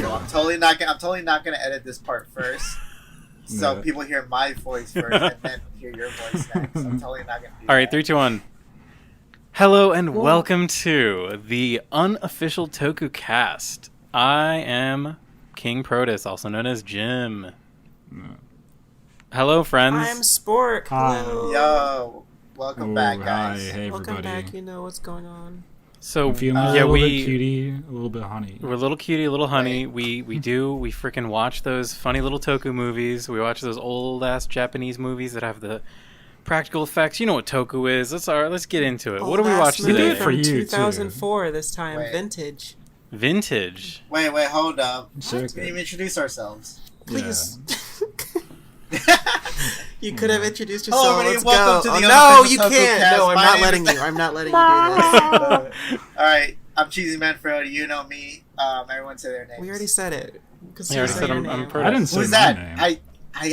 I'm totally not gonna edit this part first, so people hear my voice first and then hear your voice next. I'm totally not gonna do All right, that. 3, 2, 1. Hello and welcome to the Unofficial Tokucast. I am King Protus, also known as Jim. Hello, friends. I'm Spork. Hello. Yo, welcome back, guys. Hi, hey everybody. Welcome back. You know what's going on. So I'm feeling a little bit cutie, a little bit honey. We're a little cutie, a little honey. We freaking watch those funny little Toku movies. We watch those old ass Japanese movies that have the practical effects. You know what Toku is. Let's get into it. What do we watch today? We do it for you, 2004 this time. Wait. Vintage. Vintage. Wait, hold up. We Circa. didn't even introduce ourselves. Please. You could have introduced Hello, yourself. everybody. Let's Welcome go. to the No, Unofficial you can't. Tokucast. No, I'm My not name letting is- you. I'm not letting you do this. Alright, I'm Cheesymanfredo. You know me. Everyone say their names. We already said it. Because You already said I'm Protus. I didn't say Who's my that? name.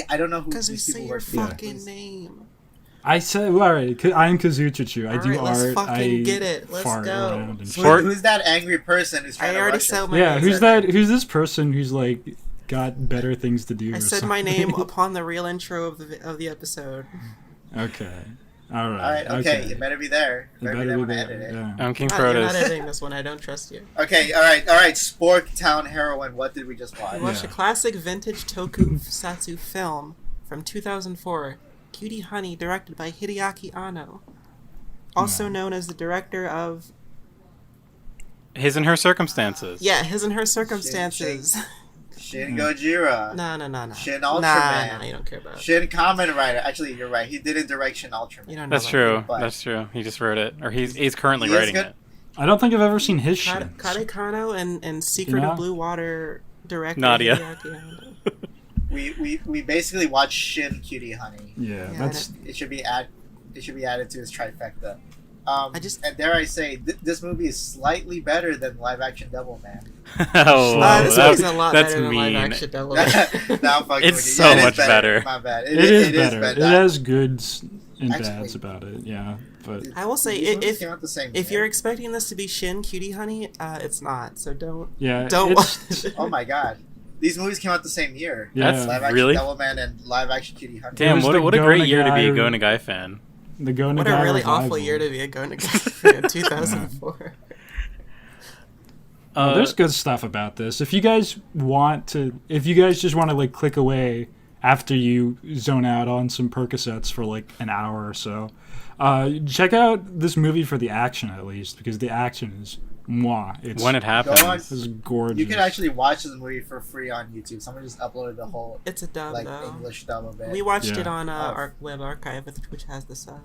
I don't know who Because we these say people your were. fucking name. I said, well, alright, I'm Kazoo. I do Alright, let's art. fucking I get it. Let's fart go. around and So shit. who's that angry person who's trying I to already rush said us? my Yeah, name. who's that? Who's this person who's like got better things to do? I or said something? my name upon the real intro of the episode. Okay. Alright. Alright, okay, you better be there. You You better be there when I there. edit it. Yeah. I'm King You're not Protus. editing this one. I don't trust you. Okay, alright. Sporktown Heroine, what did we just watch? We watched a classic vintage tokusatsu film from 2004, Cutie Honey, directed by Hideaki Anno, also known as the director of His and Her Circumstances. His and Her Circumstances. Shin Gojira. No. Shin Nah, Ultraman. you don't care about it. Shin Kamen Rider. Actually, you're right. He didn't direct Shin Ultraman. You don't know That's about true. But- That's true. He just wrote it, or he's currently He is writing good. it. I don't think I've ever seen his it. shit. Kade Kano and Secret Yeah. of Blue Water director Nadia. Hideaki Anno. We basically watched Shin Cutie Honey. Yeah, Yeah, that's It should be added to his trifecta. And dare I say, this movie is slightly better than live action Devilman. Oh, This that- movie's a lot that's better than live mean. action Devil. No, I'm fucking It's with you. so Yeah, it is much better. My bad. it is better. better. It has goods and Actually- bads about it. Yeah, but I will say, These movies if came out the same if year. you're expecting this to be Shin Cutie Honey, it's not. So don't yeah, don't watch it's, it. Oh my god. These movies came out the same year. Yeah. That's Live action really Devilman and live action Cutie Honey. damn. was What the a great year to be a Go Go Nagai fan. the Go What Nagai a really revival. awful year to be a Go Nagai in 2004. There's good stuff about this. If you guys just want to like click away after you zone out on some Percocets for like an hour or so, check out this movie for the action at least, because the action is mwah. It's When it happens. Go on. it's gorgeous. You can actually watch this movie for free on YouTube. Someone just uploaded the whole It's a dub though. English dub of it. We watched Yeah. it on our web archive, which has the sub.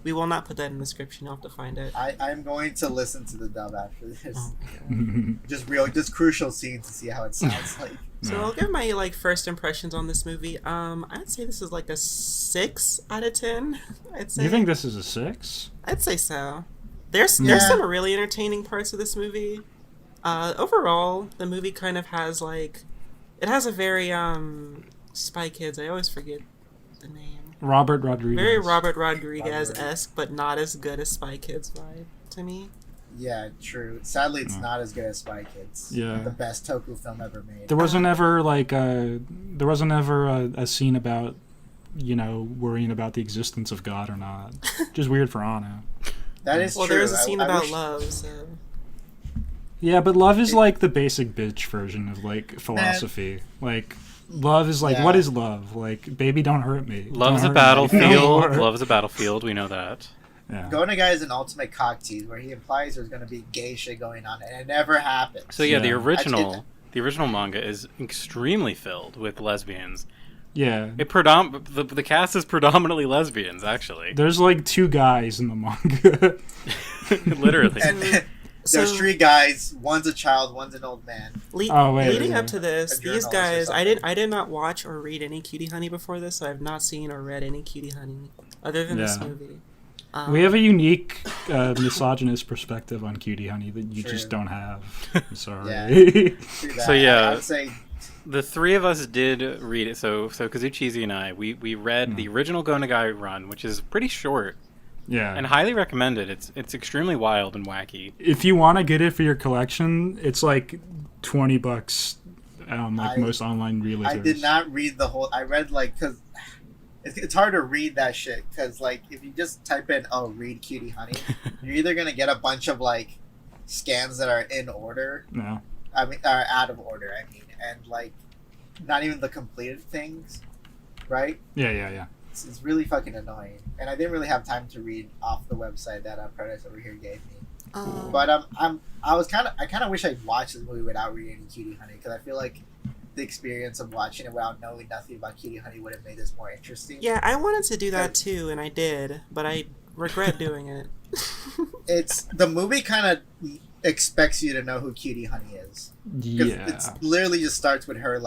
We will not put that in the description. You'll have to find it. I'm going to listen to the dub after this. Oh my God. Just crucial scenes to see how it sounds like. So I'll give my first impressions on this movie. I'd say this is like a 6 out of 10. I'd say. You think this is a 6? I'd say so. There's Yeah. some really entertaining parts of this movie. Overall, the movie kind of has it has a very Spy Kids. I always forget the name. Robert Rodriguez. Very Robert Rodriguez-esque, but not as good as Spy Kids vibe to me. Yeah, true. Sadly, it's not as good as Spy Kids. Yeah. The best Toku film ever made. There wasn't ever a scene about worrying about the existence of God or not. Just weird for Anno. That is Well, true. there is a scene I about wish- love, so... Yeah, but love is like the basic bitch version of like philosophy. Like love is like, Yeah. what is love? Like, baby, don't hurt me. Love is a Don't hurt me. battlefield. Love is a battlefield. We know that. Yeah. Go Nagai is an ultimate cock tease where he implies there's going to be gay shit going on, and it never happens. So yeah, the Yeah. original manga is extremely filled with lesbians. Yeah. The cast is predominantly lesbians, actually. There's like 2 guys in the manga. Literally. And there's 3 guys. One's a child. One's an old man. Leading up to this, A these journalist or guys, something. I did not watch or read any Cutie Honey before this, so I have not seen or read any Cutie Honey other than this Yeah. movie. We have a unique misogynist perspective on Cutie Honey that you just True. don't have. I'm sorry. Yeah. True that. So, yeah. I would say The 3 of us did read it. So Kazoo, Cheesy, and I, we read the original Go Nagai run, which is pretty short. Yeah. And highly recommended. It's extremely wild and wacky. If you want to get it for your collection, it's like $20 most online retailers. I did not read the whole. I read because it's hard to read that shit because if you just type in read Cutie Honey, you're either gonna get a bunch of scans that are in order. No. I mean, are out of order. I mean, and not even the completed things, right? Yeah. It's really fucking annoying, and I didn't really have time to read off the website that Protus over here gave me. But I kind of wish I watched this movie without reading Cutie Honey because I feel like the experience of watching it without knowing nothing about Cutie Honey would have made this more interesting. Yeah, I wanted to do that too, and I did, but I regret doing it. It's the movie kind of expects you to know who Cutie Honey is. Yeah. It literally just starts with her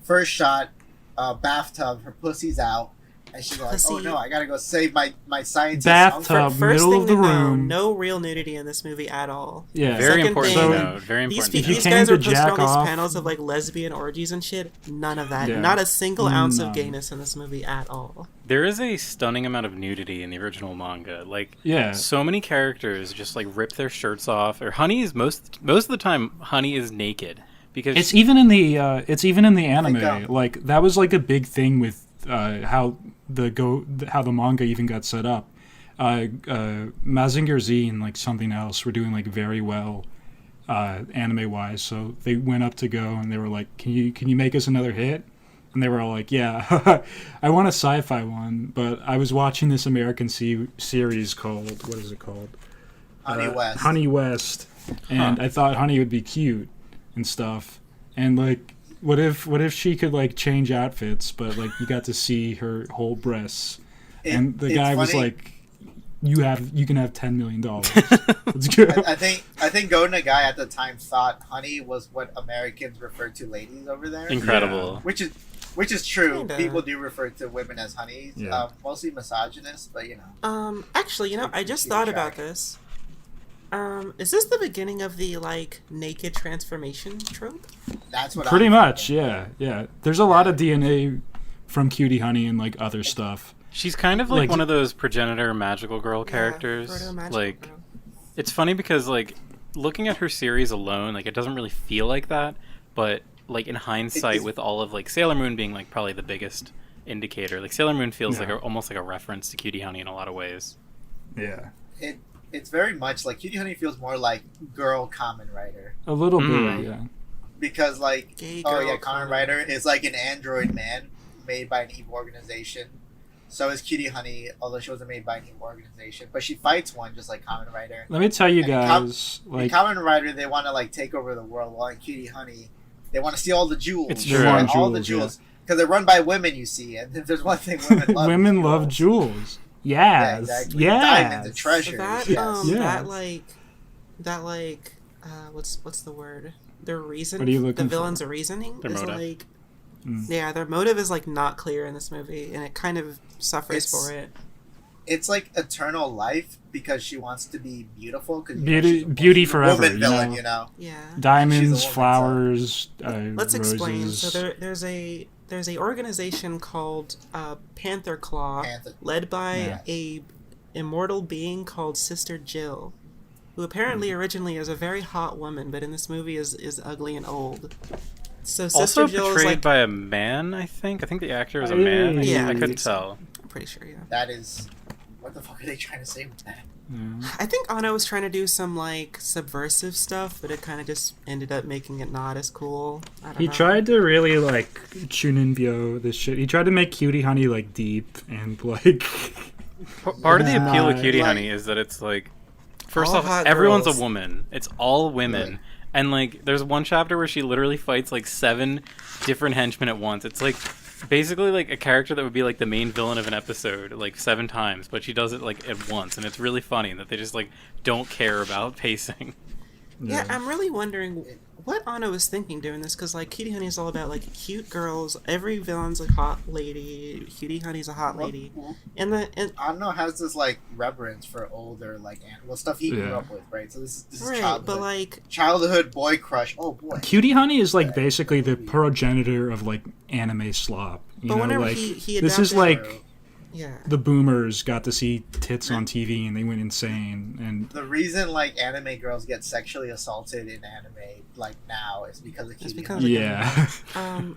first shot, bathtub, her pussy's out. And she's like, "Oh no, I gotta go save my scientist." Bathtub, First middle thing of the to know, room. no real nudity in this movie at all. Yeah, Very Second important thing, to note. Very important. These, to these note. guys to are posting jack all these off- panels of lesbian orgies and shit. None of that. Yeah. Not a single ounce of None. gayness in this movie at all. There is a stunning amount of nudity in the original manga. Yeah. So many characters just rip their shirts off. Or Honey is most of the time. Honey is naked because It's even in the anime. Think, That was a big thing with how the manga even got set up. Mazinger Z and something else were doing very well anime wise. So they went up to Go and they were like, "Can you make us another hit?" And they were all like, "Yeah, I want a sci-fi one." But I was watching this American series called, what is it called? Honey West. Honey West, and I thought Honey would be cute and stuff. And what if she could change outfits, but you got to see her whole breasts? And the guy was funny. like, you can have $10 million. Let's go. I think Go Nagai at the time thought Honey was what Americans referred to ladies over there. incredible. Which is true. Kinda. People do refer to women as honeys. Yeah. Mostly misogynist, but Actually, I just thought about this. Is this the beginning of the naked transformation trope? that's what Pretty I'm much, thinking. yeah. There's a lot of DNA from Cutie Honey and other stuff. She's kind of one of those progenitor magical girl characters. Proto-magical girl. It's funny because looking at her series alone, it doesn't really feel like that. But in hindsight, with all of Sailor Moon being probably the biggest indicator, Sailor Moon feels almost like a reference to Cutie Honey in a lot of ways. Yeah. It's very much Cutie Honey feels more like girl Kamen Rider. A little Mm. bit, yeah. Because Gay girl Kamen Kamen Rider is an android man made by an evil organization. So is Cutie Honey, although she wasn't made by an evil organization, but she fights one just like Kamen Rider. Let me tell you And guys, In Kamen Rider, they want to take over the world, while in Cutie Honey, they want to steal all the jewels. It's true. They want all the jewels, jewels because they're run by women. You see, and if there's one thing women love, women it's love jewels. Yes. Yeah, exactly. Yes. Diamonds and So treasures. that yes. what's the word? Their reason. What are you the looking for? villain's reasoning Their is motive. yeah, their motive is not clear in this movie, and it kind of suffers It's- for it. It's eternal life because she wants to be beautiful. Cause, Beauty forever, Woman you villain, know? Yeah. Diamonds, She's a woman, flowers, Let's roses. explain. So there's a organization called Panther Claw, led by Yeah. a immortal being called Sister Jill, who apparently originally is a very hot woman, but in this movie is ugly and old. So Sister Also Jill portrayed is by a man, I think. I think the actor is a man. Yeah, I I couldn't think so. tell. I'm pretty sure, yeah. That is, what the fuck are they trying to say with that? I think Anno was trying to do some subversive stuff, but it kind of just ended up making it not as cool. I don't He know. tried to really Chuninbyo this shit. He tried to make Cutie Honey deep and Part of the appeal of Nah, Cutie Honey is that it's first All off, hot everyone's girls. a woman. It's all women. Right. And there's one chapter where she literally fights 7 different henchmen at once. It's basically a character that would be the main villain of an episode 7 times, but she does it at once, and it's really funny that they just don't care about pacing. Yeah, I'm really wondering what Anno was thinking doing this, because Cutie Honey is all about cute girls. Every villain's a hot lady. Cutie Honey's a hot lady, and I don't know, has this reverence for older stuff he grew up with, right? So this is right, childhood, but childhood boy crush. Oh boy, Cutie Honey is basically the progenitor of anime slop. You but know, whenever he this is adapted- the boomers got to see tits on TV and they went insane. And the reason like anime girls get sexually assaulted in anime like now is because of Cutie Honey. Yeah.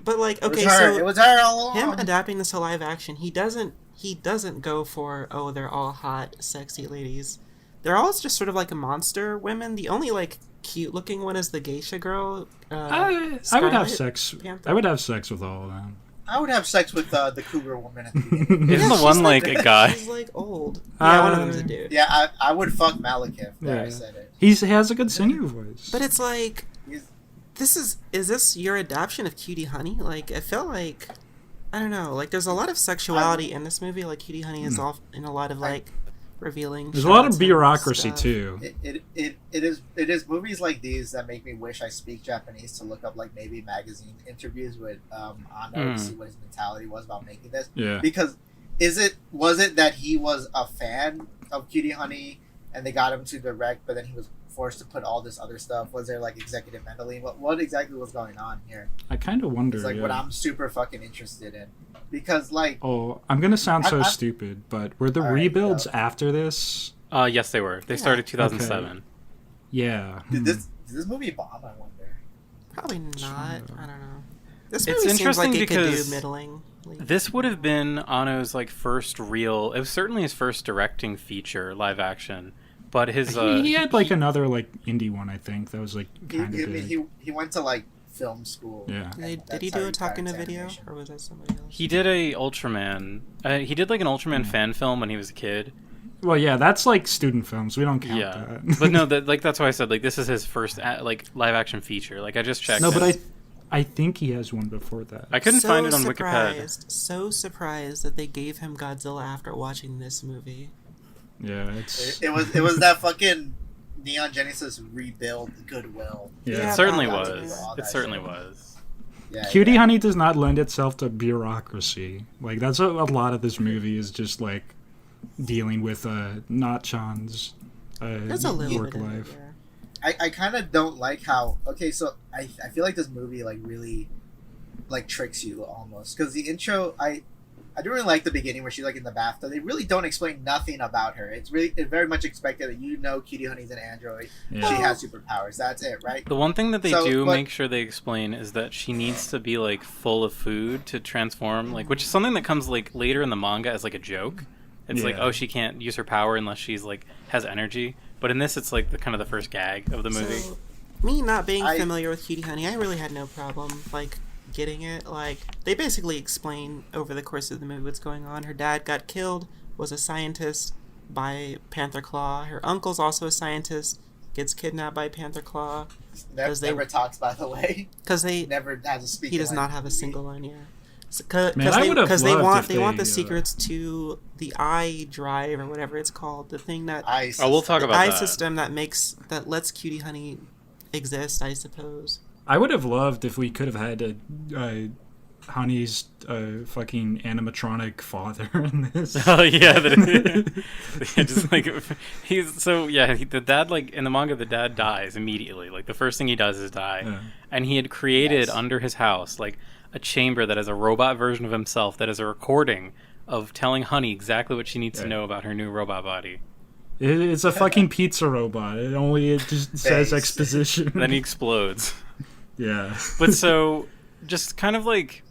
But like, okay, it was her all along. Him adapting this to live action, he doesn't go for, oh, they're all hot, sexy ladies. They're all just sort of like a monster women. The only like cute looking one is the geisha girl. I would have sex. Panther. I would have sex with all of them. I would have sex with the cougar woman at the beginning. Isn't the one like a guy? She's like old. Yeah, one of them's a dude. Yeah, I would fuck Malekith. There, I said it. He has a good singing voice. But it's like, He's- is this your adaptation of Cutie Honey? Like, I feel like, I don't know, like there's a lot of sexuality in this movie. Like Cutie Honey is all in a lot of like revealing. There's a lot of shots and bureaucracy stuff. too. It is movies like these that make me wish I speak Japanese to look up like maybe magazine interviews with Ano to see what his mentality was about making this. Yeah. Because was it that he was a fan of Cutie Honey and they got him to direct, but then he was forced to put all this other stuff? Was there like executive meddling? What exactly was going on here? I kind of wonder. It's like what I'm super fucking interested in, because like I'm gonna sound so stupid, but were the All right, rebuilds go. after this? Yes, they were. They started 2007. Yeah. did this movie bomb? I wonder. Probably not. I don't know. This It's movie seems interesting like it could because do middling. This would have been Ano's like first real. It was certainly his first directing feature, live action. But his he had like another like indie one, I think that was like kind of big. He went to like film school. Yeah. Did he do a talk in a video, or was that somebody else? He did a Ultraman. He did like an Ultraman fan film when he was a kid. Well, yeah, that's like student films. We don't count Yeah, that. but no, that's why I said like this is his first like live action feature. Like I just checked. No, but I think he has one before that. I couldn't find it on Wikipedia. So surprised that they gave him Godzilla after watching this movie. Yeah, it's It was that fucking Neon Genesis rebuild Goodwill. yeah. It certainly All was. that It certainly shit. was. Yeah, Cutie Honey does not lend itself to bureaucracy. Like that's a lot of this movie is just like dealing with Not-chan's There's a little work bit of it, life. yeah. I kind of don't like how. Okay, so I feel like this movie like really like tricks you almost, because the intro I do really like the beginning where she's like in the bathtub. They really don't explain nothing about her. It's very much expected that Cutie Honey's an android. Yeah. She has superpowers. That's it, right? The one thing that they So, do but- make sure they explain is that she needs to be like full of food to transform, like, which is something that comes like later in the manga as like a joke. It's like, Yeah. oh, she can't use her power unless she's like has energy. But in this, it's like the kind of the first gag of the movie. So, me not being I- familiar with Cutie Honey, I really had no problem like getting it. Like they basically explain over the course of the movie what's going on. Her dad got killed, was a scientist by Panther Claw. Her uncle's also a scientist, gets kidnapped by Panther Claw Never talks, by the way. because they Never has a speaking. he does line not in have the a movie. single line. Yeah. Man, I would've Because they loved want if they want they, the secrets to the eye drive or whatever it's called, the thing that Ice. Oh, we'll talk about eye that. system that lets Cutie Honey exist, I suppose. I would have loved if we could have had Honey's fucking animatronic father in this. Oh yeah, just like the dad, like in the manga, the dad dies immediately. Like the first thing he does is die, Yeah. and he had created Yes. under his house like a chamber that is a robot version of himself that is a recording of telling Honey exactly what she needs to Yeah. know about her new robot body. It's a fucking pizza robot. It just says Base. exposition. Then he explodes. Yeah. But so, just kind of like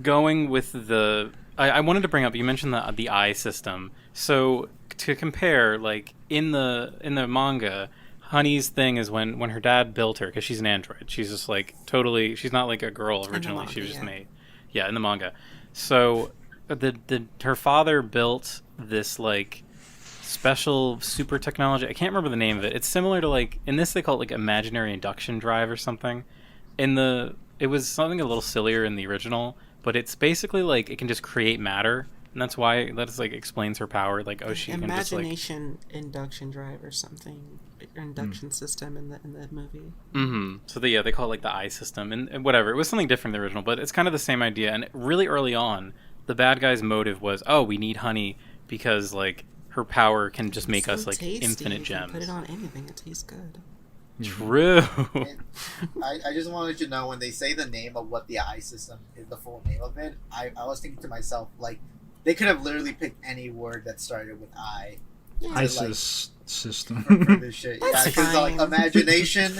going with the. I wanted to bring up. You mentioned the eye system. So to compare, like in the manga, Honey's thing is when her dad built her, because she's an android. She's just like totally. She's not like a girl originally. She was just made. Yeah, in the manga. So her father built this like special super technology. I can't remember the name of it. It's similar to like in this they call it like imaginary induction drive or something. It was something a little sillier in the original, but it's basically like it can just create matter, and that's why that like explains her power. Like she can just like Imagination induction drive or something, or induction system in the movie. Mm-hmm. So they call it like the eye system and whatever. It was something different in the original, but it's kind of the same idea. And really early on, the bad guy's motive was, oh, we need Honey because like her power can just make us like tasty. infinite You can gems. put it on anything; it tastes good. True. I just wanted to know when they say the name of what the eye system is, the full name of it. I was thinking to myself, like, they could have literally picked any word that started with I. ISIS system. For this shit. That's because like fine. imagination,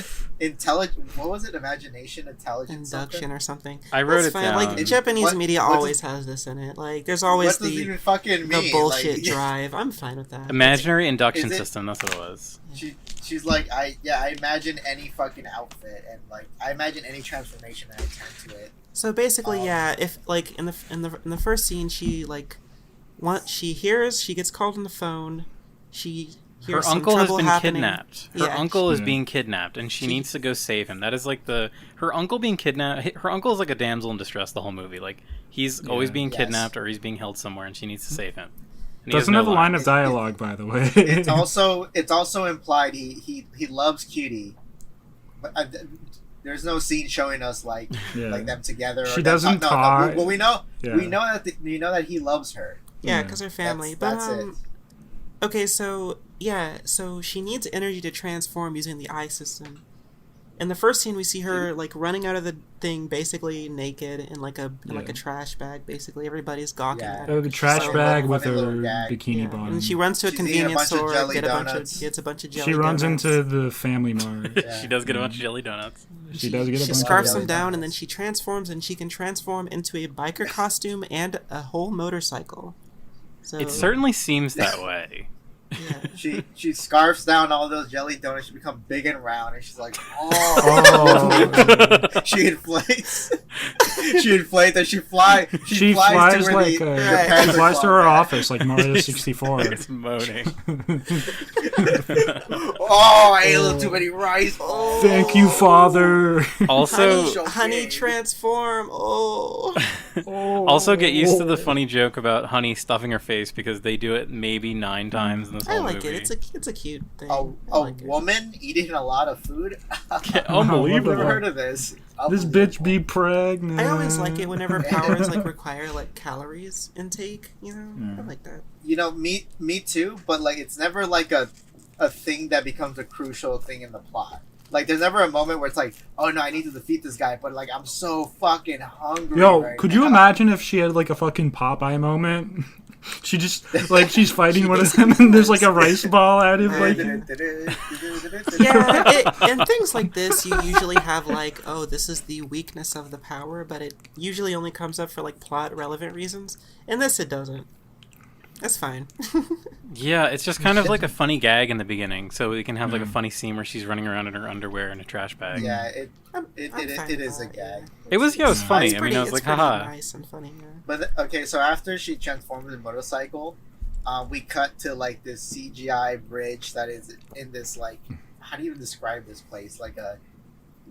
what was it? Imagination, intelligence, Induction or something. I wrote That's it fine. down. Like Japanese What- media what does- always has this in it. Like there's always what does it the even fucking mean? bullshit Like, drive. I'm fine with that. Imaginary induction Is it- system. That's what it was. She's like I imagine any fucking outfit and like I imagine any transformation and I turn to it. So basically, yeah, if like in the first scene, she like, she gets called on the phone. She Her hears some uncle has trouble been happening. kidnapped. Her Yeah. uncle is Yeah. being kidnapped, and she needs to go save him. That is like her uncle being kidnapped. Her uncle is like a damsel in distress the whole movie. Like he's always being Yes. kidnapped or he's being held somewhere, and she needs to save him. And he has Doesn't no have a line lines. of dialogue, by the way. It's also implied he loves Cutie, but there's no scene showing us like them together. Or She them doesn't no, talk. well, we know Yeah. we know that he loves her. Yeah, Yeah. because her family. That's but it. Okay, so yeah, so she needs energy to transform using the eye system. In the first scene, we see her like running out of the thing, basically naked in like a trash bag. Basically, everybody's gawking Yeah. at her. The trash So- bag Funny with her little gag. bikini Yeah. bottom. And she runs to a She's eating a convenience bunch of store, jelly gets donuts. a bunch of jelly. She runs donuts. into the Family Mart. Yeah. She does get a bunch of jelly donuts. She does get a She bunch scarfs of them down, and then donuts. she transforms, and she can transform into a biker costume and a whole motorcycle. So It certainly seems that way. yeah. She scarfs down all those jelly donuts. She becomes big and round, and she's like, oh. Oh. She inflates. She inflates, and she flies. She flies flies to where like the Right. she Panther flies to Claw her is at. office like Mario 64. It's moaning. Oh, I ate a little too many rice. Oh. Thank you, Father. Also, Honey transform. Oh. also get used to the funny joke about Honey stuffing her face because they do it maybe 9 times in this I whole like movie. it. It's a cute thing. A I like it. woman eating a lot of food. I've Unbelievable. never heard of this. This bitch be pregnant. I always like it whenever powers like require like calories intake. You know, Yeah. I like that. You know, me too. But like, it's never like a thing that becomes a crucial thing in the plot. Like, there's never a moment where it's like, oh no, I need to defeat this guy, but like, I'm so fucking hungry. Yo, right could you now. imagine if she had like a fucking Popeye moment? She just like she's fighting one of them, and there's like a rice ball at him. Like, Yeah, and things like this, you usually have like, oh, this is the weakness of the power, but it usually only comes up for like plot relevant reasons. In this, it doesn't. That's fine. Yeah, it's just kind of like a funny gag in the beginning, so we can have like a funny scene where she's running around in her underwear in a trash bag. Yeah, I'm fine it with is a that, gag. yeah. It was funny. It's I mean, I was like, it's pretty haha. nice and funny. Yeah. But okay, so after she transforms the motorcycle, we cut to like this CGI bridge that is in this like, how do you even describe this place? Like a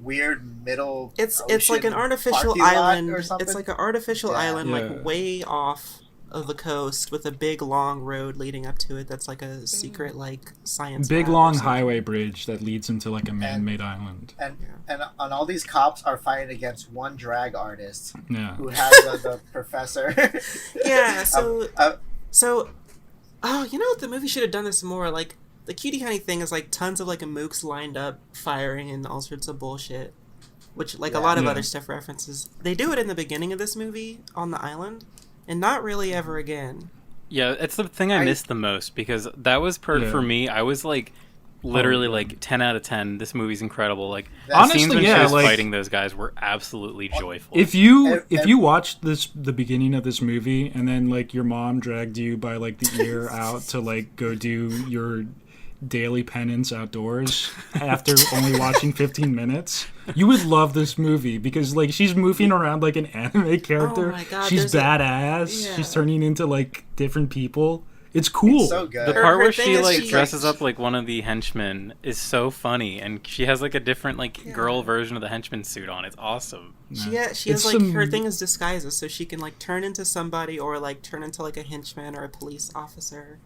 weird middle. It's like an ocean artificial parking lot island. or something? It's like an artificial Yeah. island, Yeah. like way off of the coast, with a big long road leading up to it. That's like a secret like science. big lab or long something. highway bridge that leads into like a man-made island. and all these cops are fighting against one drag artist Yeah. who has the professor. Yeah. So uh, oh, you know what? The movie should have done this more. Like the Cutie Honey thing is like tons of like mooks lined up firing and all sorts of bullshit, which like a lot of Yeah. other stuff references. They do it in the beginning of this movie on the island, and not really ever again. Yeah, it's the thing I missed the most because that was Yeah. for me. I was like, literally like 10 out of 10. This movie's incredible. Like the Honestly, scenes when yeah, she was like- fighting those guys were absolutely joyful. If you Ev- you watched the beginning of this movie and then like your mom dragged you by like the ear out to like go do your daily penance outdoors after only watching 15 minutes, you would love this movie because like she's moving around like an anime character. Oh my God, she's there's a- badass. Yeah. She's turning into like different people. It's cool. It's so good. the Her- part her where thing she is like she- dresses up like one of the henchmen is so funny, and she has like a different like Yeah. girl version of the henchman suit on. It's awesome. She has It's like some- her thing is disguises, so she can like turn into somebody or like turn into like a henchman or a police officer.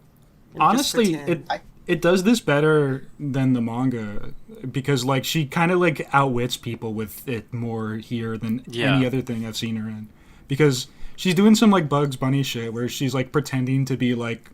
and just Honestly, pretend. it does this better than the manga because like she kind of like outwits people with it more here than Yeah. any other thing I've seen her in, because she's doing some like Bugs Bunny shit where she's like pretending to be like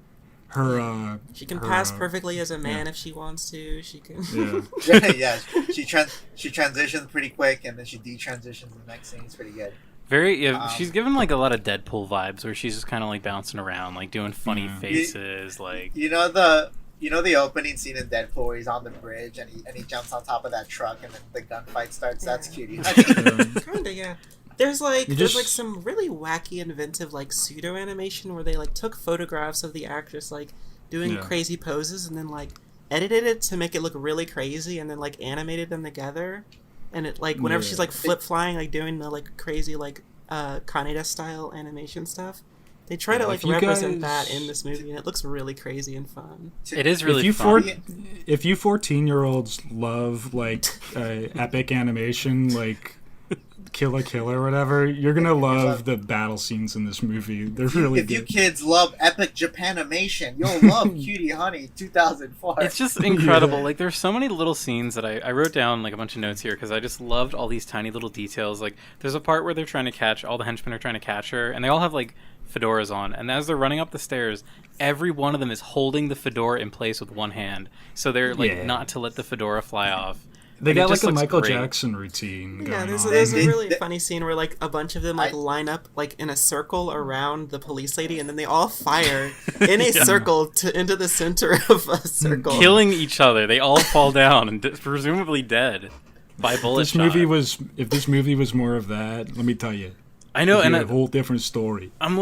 her She can her, pass perfectly as a man yeah. if she wants to. She can. yeah. Yeah, she transitions pretty quick, and then she detransitions in the next scene. It's pretty good. Very. Yeah, she's given like a lot of Deadpool vibes, where she's just kind of like bouncing around, like doing funny faces, like. You know the opening scene in Deadpool where he's on the bridge and he jumps on top of that truck and then the gunfight starts. That's Cutie. Kinda, yeah. There's like some really wacky, inventive like pseudo animation where they like took photographs of the actress like doing crazy poses and then like edited it to make it look really crazy and then like animated them together. And it like whenever she's like flip flying, like doing the like crazy like Kaneda style animation stuff, they try to like represent that in this movie, and it looks really crazy and fun. It is really fun. If you 14-year-olds love like epic animation, like Kill la Kill or whatever, you're gonna love the battle scenes in this movie. They're really good. If you kids love epic Japanimation, you'll love Cutie Honey 2004. It's just incredible. Like, there's so many little scenes that I wrote down like a bunch of notes here because I just loved all these tiny little details. Like, there's a part where they're trying to catch, all the henchmen are trying to catch her, and they all have like fedoras on, and as they're running up the stairs, every one of them is holding the fedora in place with one hand, so they're like not to let the fedora fly off. They got like a Michael Jackson routine going on. There's a really funny scene where like a bunch of them like line up like in a circle around the police lady, and then they all fire in a circle into the center of a circle, killing each other. They all fall down and presumably dead by bullet shot. If this movie was more of that, let me tell you. I know, and a whole different story. I'm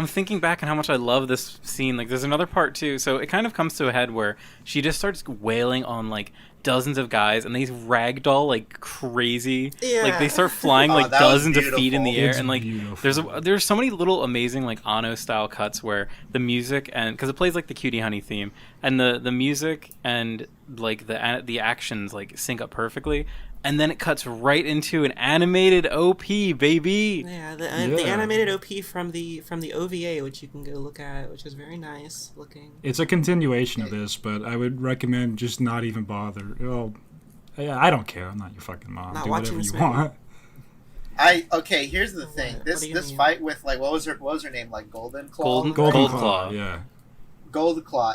thinking back on how much I love this scene. Like, there's another part too. So it kind of comes to a head where she just starts wailing on like dozens of guys, and they ragdoll like crazy. Yeah. Like they start flying like dozens of feet in the air, and like there's so many little amazing like Anno style cuts where the music and because it plays like the Cutie Honey theme, and the music and like the actions like sync up perfectly. And then it cuts right into an animated OP, baby. Yeah, the animated OP from the OVA, which you can go look at, which is very nice looking. It's a continuation of this, but I would recommend just not even bother. Well, I don't care. I'm not your fucking mom. Do whatever you want. Here's the thing. This fight with like what was her name, like Golden Claw? Golden Claw. Yeah. Golden Claw.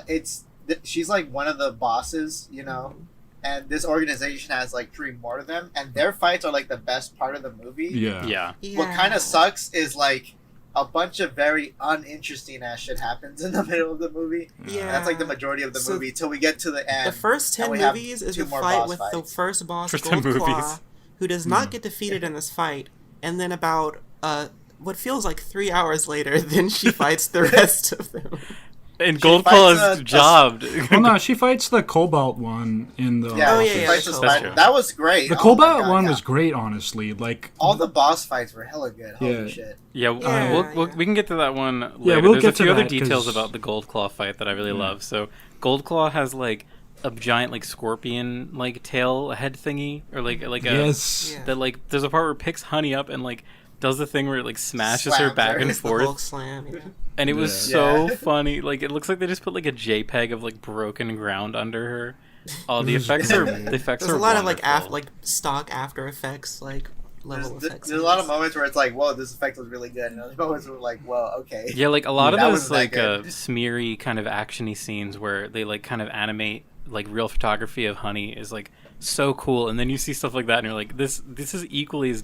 She's like one of the bosses, you know. And this organization has like 3 more of them, and their fights are like the best part of the movie. Yeah. What kind of sucks is like a bunch of very uninteresting ass shit happens in the middle of the movie. Yeah, and that's like the majority of the movie till we get to the end. The first 10 movies is the fight with the first boss, Gold Claw, who does not get defeated in this fight, and then about what feels like 3 hours later, then she fights the rest of them. And Gold Claw is jobbed. Well, no, she fights the Cobalt one in the. She fights the spider. That was great. The Cobalt one was great, honestly. Like all the boss fights were hella good. Holy shit. Yeah, we can get to that one later. Yeah, we'll There's get a few to other that, details about the Gold Claw fight that I really love. So Gold Claw has like a giant like scorpion like tail head thingy, or like that like there's a part where it picks Honey up and like does the thing where it like smashes her back and forth. The Hulk slam, And it was so funny. Like, it looks like they just put like a JPEG of like broken ground under her. Oh, the effects are There's a lot of like stock After Effects like level effects. There's a lot of moments where it's like, whoa, this effect was really good, and other moments where like, whoa, okay. Yeah, like a lot of those like smeary kind of actiony scenes where they like kind of animate like real photography of Honey is like so cool, and then you see stuff like that, and you're like, this is equally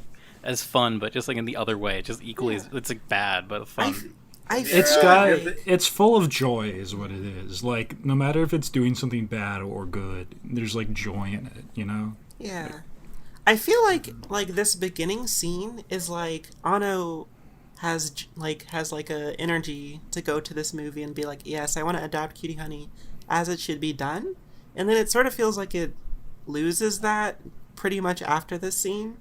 as fun, but just like in the other way, just equally as, it's like bad but fun. It's full of joy is what it is. Like, no matter if it's doing something bad or good, there's like joy in it, you know? Yeah. I feel like this beginning scene is like Anno has a energy to go to this movie and be like, yes, I want to adopt Cutie Honey as it should be done. And then it sort of feels like it loses that pretty much after this scene.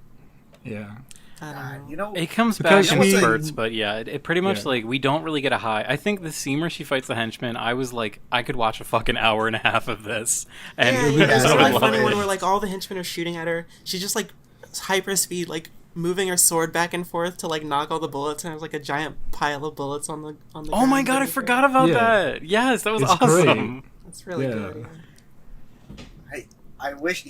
Yeah. It comes back in spurts, but it pretty much like we don't really get a high. I think the scene where she fights the henchman, I was like, I could watch a fucking hour and a half of this, and it's a really funny one where like all the henchmen are shooting at her. She's just like hyper speed, like moving her sword back and forth to like knock all the bullets, and there's like a giant pile of bullets on the. Oh my god, I forgot about that. Yes, that was awesome. That's really good. I wish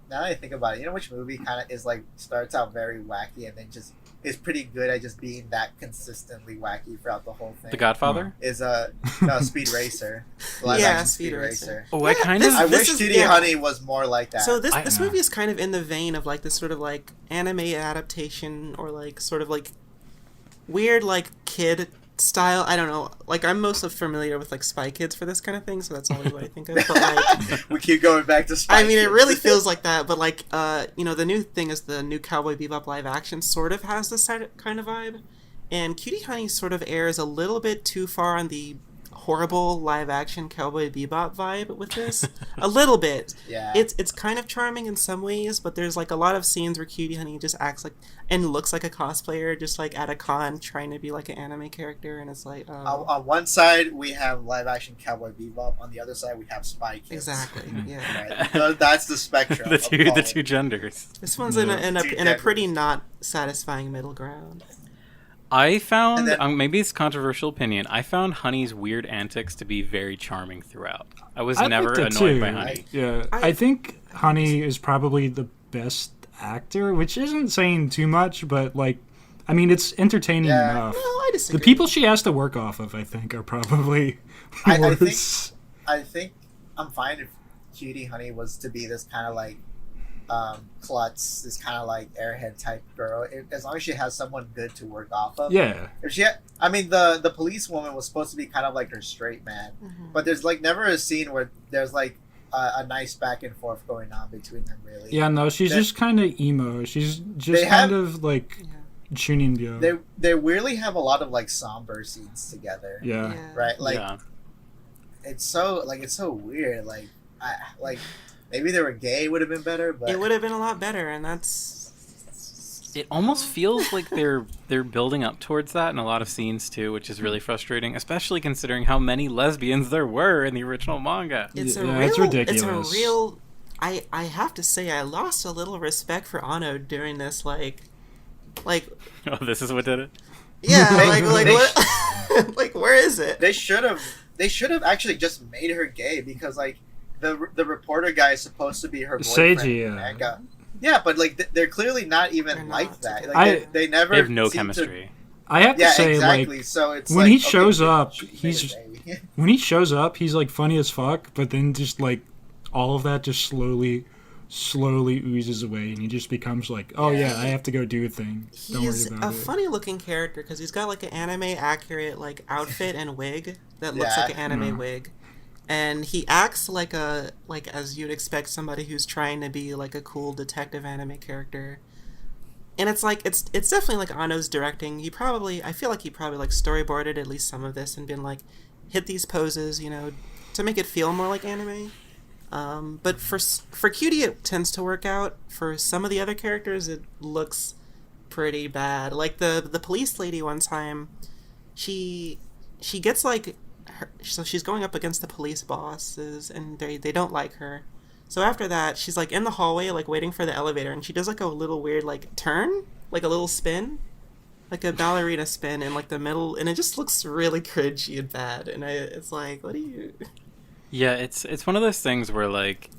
now that I think about it, you know which movie kind of is like starts out very wacky and then just is pretty good at just being that consistently wacky throughout the whole thing. The Godfather is no Speed Racer. Live action Speed Racer. Oh, I kind of. I wish Cutie Honey was more like that. So this movie is kind of in the vein of like this sort of like anime adaptation or like sort of like weird like kid style. I don't know. Like I'm mostly familiar with like Spy Kids for this kind of thing, so that's always what I think of. But like we keep going back to Spy Kids. Kids. It really feels like that. But like you know, the new thing is the new Cowboy Bebop live action sort of has this kind of vibe, and Cutie Honey sort of airs a little bit too far on the horrible live action Cowboy Bebop vibe with this. A little bit. Yeah. It's kind of charming in some ways, but there's like a lot of scenes where Cutie Honey just acts like and looks like a cosplayer, just like at a con trying to be like an anime character, and it's like on one side we have live action Cowboy Bebop, on the other side we have Spy Kids. Exactly. Yeah. Right? So that's the spectrum. the two genders. This one's in a pretty not satisfying middle ground. I found, maybe it's a controversial opinion, I found Honey's weird antics to be very charming throughout. I was never annoyed by Honey. I think Honey is probably the best actor, which isn't saying too much, but like, I mean, it's entertaining enough. No, I disagree. The people she has to work off of, I think, are probably worse. I think I'm fine if Cutie Honey was to be this kind of like klutz, this kind of like airhead type girl, as long as she has someone good to work off of. Yeah. If she I mean, the police woman was supposed to be kind of like her straight man, but there's like never a scene where there's like a nice back and forth going on between them, really. Yeah, no, she's just kind of emo. She's just kind of like chunin. They weirdly have a lot of like somber scenes together. Yeah. Right? Like it's so weird. Like maybe they were gay would have been better, but it would have been a lot better, and that's. It almost feels like they're building up towards that in a lot of scenes too, which is really frustrating, especially considering how many lesbians there were in the original manga. It's ridiculous. It's a real. I have to say, I lost a little respect for Ano during this. Like. Oh, this is what did it. Yeah, like what? Like, where is it? They should have actually just made her gay because like. The reporter guy is supposed to be her boyfriend. Seiji, yeah, but like they're clearly not even like that. Like they never. They have no chemistry. I have to say, exactly. like, so it's when like, he shows up, he's like funny as fuck, but then just like all of that just slowly oozes away, and he just becomes like, oh yeah, I have to go do a thing. Don't he's worry about a it. funny looking character because he's got like an anime accurate like outfit and wig that looks like an anime wig. And he acts like as you'd expect somebody who's trying to be like a cool detective anime character. And it's like it's definitely like Ano's directing. I feel like he probably like storyboarded at least some of this and been like hit these poses, you know, to make it feel more like anime. But for Cutie it tends to work out. For some of the other characters it looks pretty bad. Like the police lady one time, she gets like so she's going up against the police bosses and they don't like her. So after that she's like in the hallway like waiting for the elevator, and she does like a little weird like turn, like a little spin, like a ballerina spin in like the middle, and it just looks really cringy and bad, and it's like, what do you... Yeah, it's one of those things where like,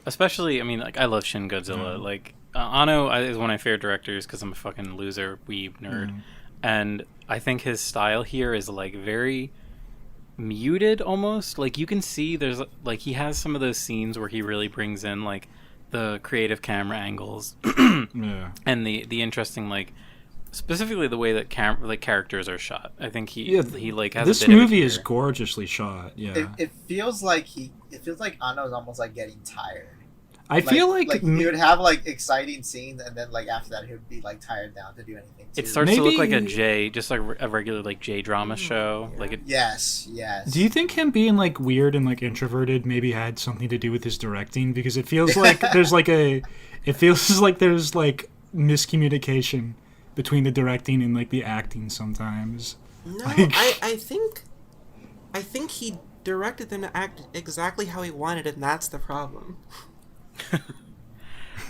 especially, I mean, like I love Shin Godzilla. Like Ano is one of my favorite directors because I'm a fucking loser weeb nerd, and I think his style here is like very muted almost. Like you can see there's like he has some of those scenes where he really brings in like the creative camera angles and the interesting like specifically the way that characters are shot. I think he like has this a bit movie of is gorgeously shot. It feels like Ano's almost like getting tired. I feel like he would have like exciting scenes, and then like after that he would be like tired down to do anything. It starts to look like a J, just like a regular like J drama show. Yeah. Like yes. Do you think him being like weird and like introverted maybe had something to do with his directing? Because it feels like there's like miscommunication between the directing and like the acting sometimes. No, like... I think he directed them to act exactly how he wanted, and that's the problem.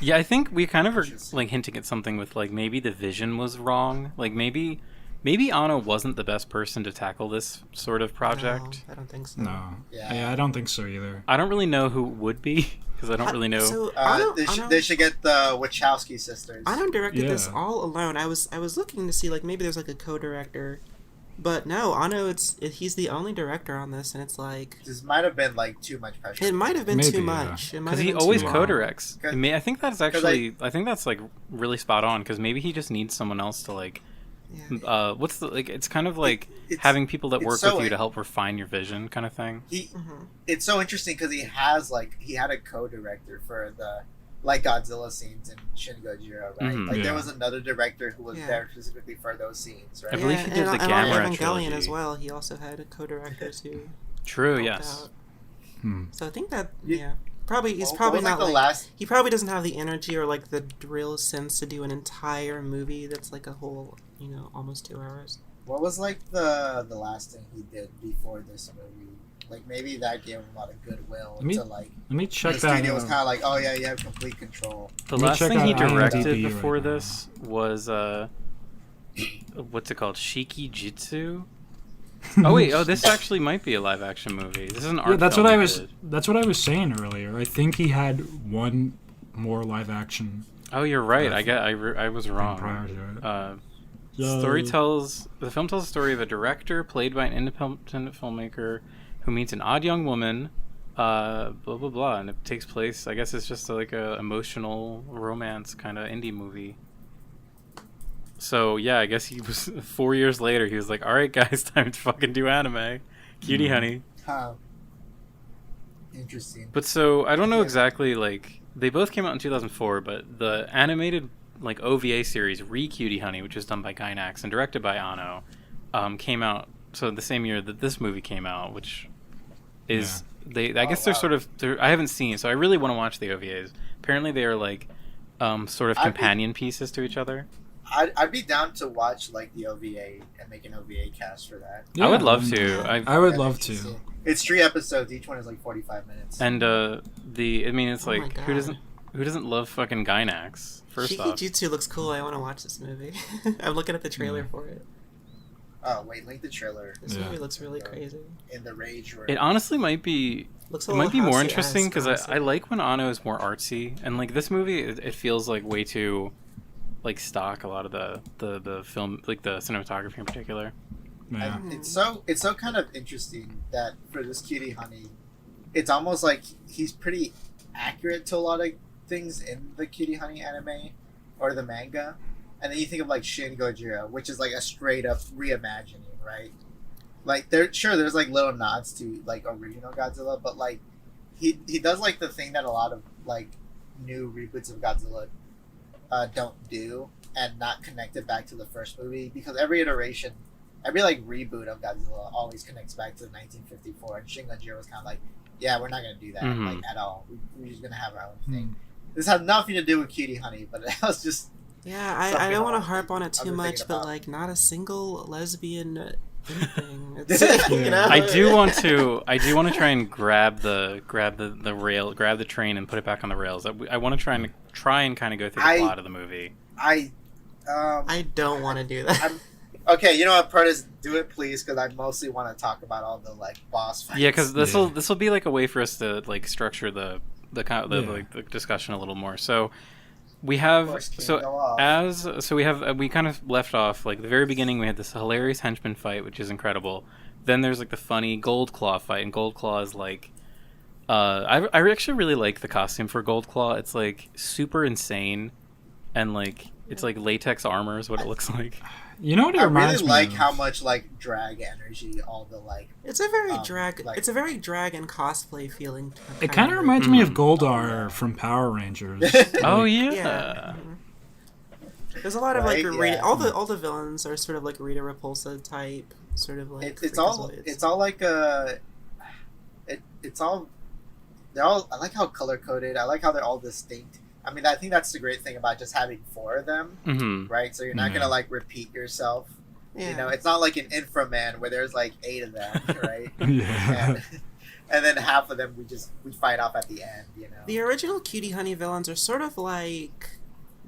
Yeah, I think we kind of are like hinting at something with like maybe the vision was wrong. Like maybe Ano wasn't the best person to tackle this sort of project. No, I don't think so. No. Yeah, I don't think so either. I don't really know who would be. because I don't really know. So they should get the Wachowski sisters. Ano directed this Yeah. all alone. I was looking to see like maybe there's like a co-director, but no, Ano he's the only director on this, and it's like This might have been like too much pressure. it might have been Maybe, too yeah. much. Because he always co-directs. Cause- I think that's actually, I think that's like really spot on. Because maybe he just needs someone else to like, Yeah. what's the like? It's kind of like It's- having people that it's work so with you to help refine your vision, kind of thing. It's so interesting because he had a co-director for the like Godzilla scenes in Shin Gojira, right? Mhm. Like Yeah. there was another director who was Yeah. there specifically for those scenes, right? I believe he did the and Gamera Evangelion trilogy. as well. He also had co-directors who True. helped Yes. out. Hmm. So I think that You- probably he's What probably was, like, not the like last. he probably doesn't have the energy or like the real sense to do an entire movie that's like a whole almost 2 hours. What was like the last thing he did before this movie? Like maybe that gave him a lot of goodwill Let me to like. Let me The check that studio was out. kind of like, oh yeah, you have complete control. The Let me last check thing he out directed IMDb before right now. this was what's it called? Shiki Jitsu. Oh wait, this actually might be a live action movie. This is an art. Yeah, that's film what I he was. did. That's what I was saying earlier. I think he had one more live action Oh, you're right. Uh, I was thing wrong. prior to it. The film tells the story of a director played by an independent filmmaker who meets an odd young woman, blah blah blah, and it takes place. I guess it's just like a emotional romance kind of indie movie. So yeah, I guess he was 4 years later. He was like, "All right, guys, time to fucking do anime, Cutie Honey." Huh. Interesting. But so I don't know Yeah. exactly. Like they both came out in 2004, but the animated like OVA series Cutie Honey, which was done by Gainax and directed by Ano, came out so the same year that this movie came out, which is I guess they're wow. sort of I haven't seen, so I really want to watch the OVAs. Apparently they are like sort of companion pieces to each other. I'd be down to watch like the OVA and make an OVA cast for that. I would love Yeah, to. I would That'd love be to. interesting. It's 3 episodes. Each one is like 45 minutes. And it's Oh my like God. who doesn't love fucking Gainax? First off, Shiki-Jutsu looks cool. I want to watch this movie. I'm looking at the trailer for it. Oh wait, link the trailer This Yeah. movie looks really crazy. in the rage room. it honestly might be. Looks It a might be little more housey-esque, interesting because I honestly. like when Ano is more artsy, and like this movie, it feels like way too like stock. A lot of the film, like the cinematography in particular. Yeah. It's so kind of interesting that for this Cutie Honey, it's almost like he's pretty accurate to a lot of things in the Cutie Honey anime or the manga, and then you think of like Shin Gojira, which is like a straight up reimagining, right? Like there's like little nods to like original Godzilla, but like he does like the thing that a lot of like new reboots of Godzilla don't do, and not connect it back to the first movie, because every iteration, every like reboot of Godzilla always connects back to 1954, and Shin Gojira was kind of like, yeah, we're not gonna do that Mhm. like at all. We're just gonna have our own Hmm. thing. This had nothing to do with Cutie Honey, but it was just Yeah, I Something don't want to I've harp on it been too thinking much, but about. like not a single lesbian anything. Yeah. I do want to try and grab the rail, grab the train, and put it back on the rails. I want to try and kind of go through the plot of the movie. I don't want to do that. okay. You know what, Protus, do it please, because I mostly want to talk about all the like boss fights. Yeah, because this Yeah. will be like a way for us to like structure the Yeah. discussion a little more. So we Of have course, King, go off. we kind of left off like the very beginning. We had this hilarious henchman fight, which is incredible. Then there's like the funny Gold Claw fight, and Gold Claw is like, I actually really like the costume for Gold Claw. It's like super insane, and like it's like latex armor is what it looks like. You know what it I reminds really me like of? how much like drag energy all the like. It's a very like- It's a very drag and cosplay feeling. It kind of reminds me of Mhm. Goldar from Power Rangers. Oh Like, yeah. Yeah. There's a lot of Right, like yeah. all the villains are sort of like Rita Repulsa type, sort of like. It's all like it's all they're all. I like how color coded. I like how they're all distinct. I mean, I think that's the great thing about just having 4 of them, Mm-hmm. right? So you're not Yeah. gonna like repeat yourself. Yeah. You know, it's not like an Inframan where there's like 8 of them, right? yeah. and then half of them we fight off at the end. You know. The original Cutie Honey villains are sort of like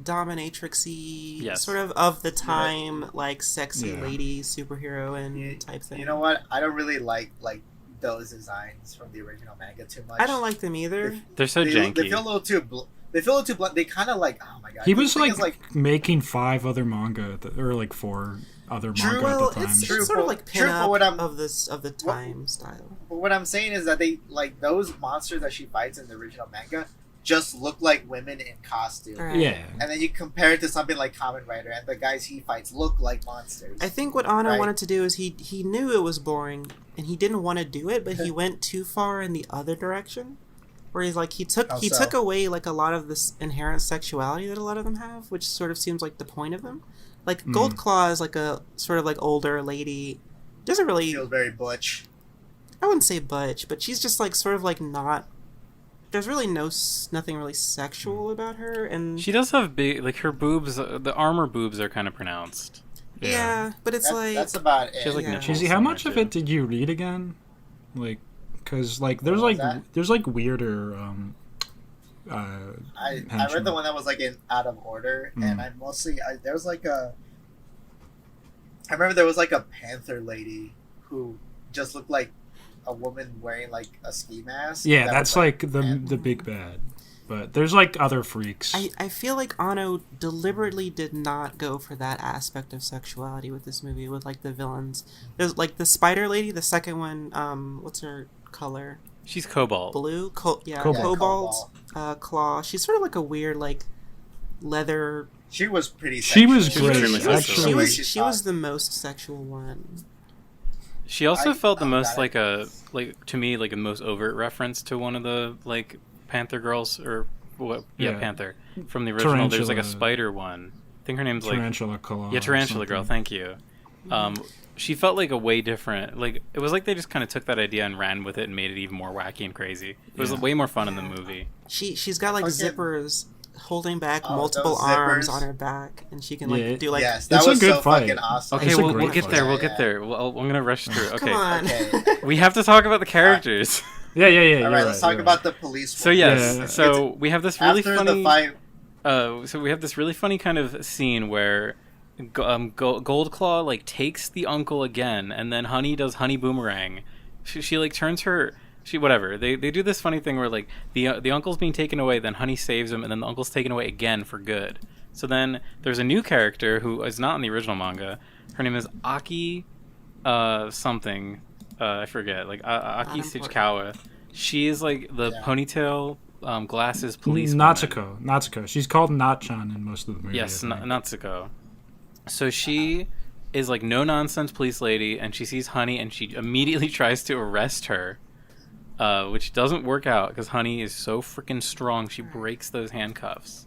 dominatrixy, Yes. sort of the time, like sexy Yeah. lady superhero and You- type thing. You know what? I don't really like those designs from the original manga too much. I don't like them either. They're so janky. They feel a little too. They feel a little too blunt. They kind of like. Oh my god. He was making 5 other manga or like 4 other manga Well, at the time. it's sort of like pin-up of the time style. But what I'm saying is that they like those monsters that she fights in the original manga just look like women in costume. Right. Yeah. And then you compare it to something like Kamen Rider, and the guys he fights look like monsters. I think what Anno wanted to do is he knew it was boring and he didn't want to do it, but he went too far in the other direction. Where he's like he took away like a lot of this inherent sexuality that a lot of them have, which sort of seems like the point of them. Like Gold Claw is like a sort of like older lady. Doesn't really feels very butch. I wouldn't say butch, but she's just like sort of like not. There's really nothing really sexual about her, and She does have big, like her boobs. The armor boobs are kind of pronounced. yeah, but it's that's about it. She has like Yeah. nipples Cheesy, how somewhere, much of too. it did you read again? Like, because like there's What was like that? there's like weirder. I read the one that was like in out of order, and I there was like a. I remember there was like a panther lady who just looked like a woman wearing like a ski mask. Yeah, that that's was, like the big bad. But there's like other freaks. I feel like Anno deliberately did not go for that aspect of sexuality with this movie, with like the villains. There's like the spider lady, the second one. What's her color? She's cobalt. Blue. Cobalt. Cobalt. Claw. She's sort of like a weird like leather. She was pretty. She was sexual. great. Actually, She was the most sexual one. She also felt the most got it. like to me like a most overt reference to one of the like Panther girls or what? Yeah, Panther from the original. There's like a spider one. I think her name's like Tarantula Claw. Yeah, Tarantula Girl. Thank you. She felt like a way different. Like it was like they just kind of took that idea and ran with it and made it even more wacky and crazy. It was way more fun in the movie. She's got like Okay. zippers holding back Oh, multiple those arms zippers. on her back, and she can like do like. Yes, that It's a was good so fight. fucking awesome. Okay, It's a we'll great get fight. there. We'll Yeah. get there. Well, I'm gonna rush through. Okay, Come on. Okay. we have to talk about the characters. Yeah. All right, let's talk about the police. So yes, Yeah. so we have this really After funny. the fight, So we have this really funny kind of scene where Gold Claw like takes the uncle again, and then Honey does Honey Boomerang. She like turns her. Whatever. They do this funny thing where like the uncle's being taken away, then Honey saves him, and then the uncle's taken away again for good. So then there's a new character who is not in the original manga. Her name is Aki, something. I forget. Like Aki Tsuchikawa. She is like the ponytail, glasses police. Natsuko. She's called Natchan in most of the movies. Yes, Natsuko. So she is like no nonsense police lady, and she sees Honey, and she immediately tries to arrest her. Which doesn't work out because Honey is so freaking strong. She breaks those handcuffs.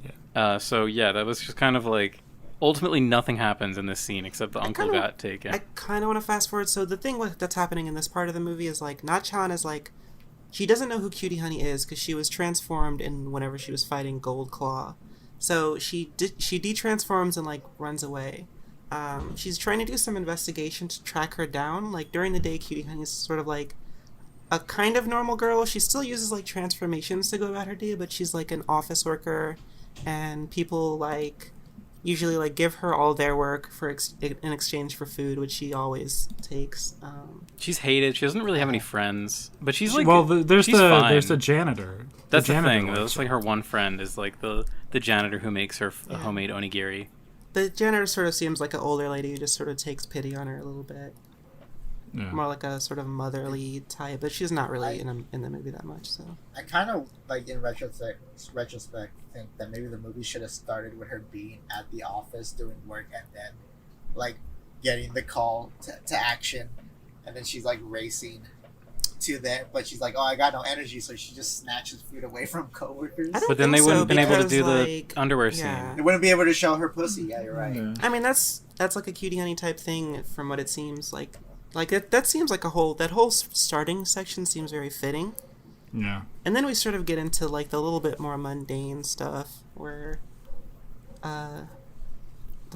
Yeah. So yeah, that was just kind of like ultimately nothing happens in this scene except the uncle got taken. I kind of want to fast forward. So the thing that's happening in this part of the movie is like Natchan is like she doesn't know who Cutie Honey is because she was transformed in whenever she was fighting Gold Claw. So she de-transforms and like runs away. She's trying to do some investigation to track her down. Like during the day, Cutie Honey is sort of like a kind of normal girl. She still uses like transformations to go about her day, but she's like an office worker, and people like usually like give her all their work for in exchange for food, which she always takes. She's hated. She doesn't really have any friends, but she's like there's she's fine. there's the janitor. That's the janitor thing. likes That's like her one friend is like the janitor who makes her a homemade onigiri. The janitor sort of seems like an older lady who just sort of takes pity on her a little bit. Yeah. More like a sort of motherly type, but she's not really in the movie that much. So I kind of like in retrospect think that maybe the movie should have started with her being at the office doing work and then like getting the call to action, and then she's like racing to there, but she's like, oh, I got no energy, so she just snatches food away from coworkers. But then they wouldn't have been able to do like, the underwear yeah. scene. They wouldn't be able to show her pussy. Yeah, you're right. Yeah. I mean, that's like a Cutie Honey type thing from what it seems like. Like that seems like that whole starting section seems very fitting. Yeah. And then we sort of get into like the little bit more mundane stuff where the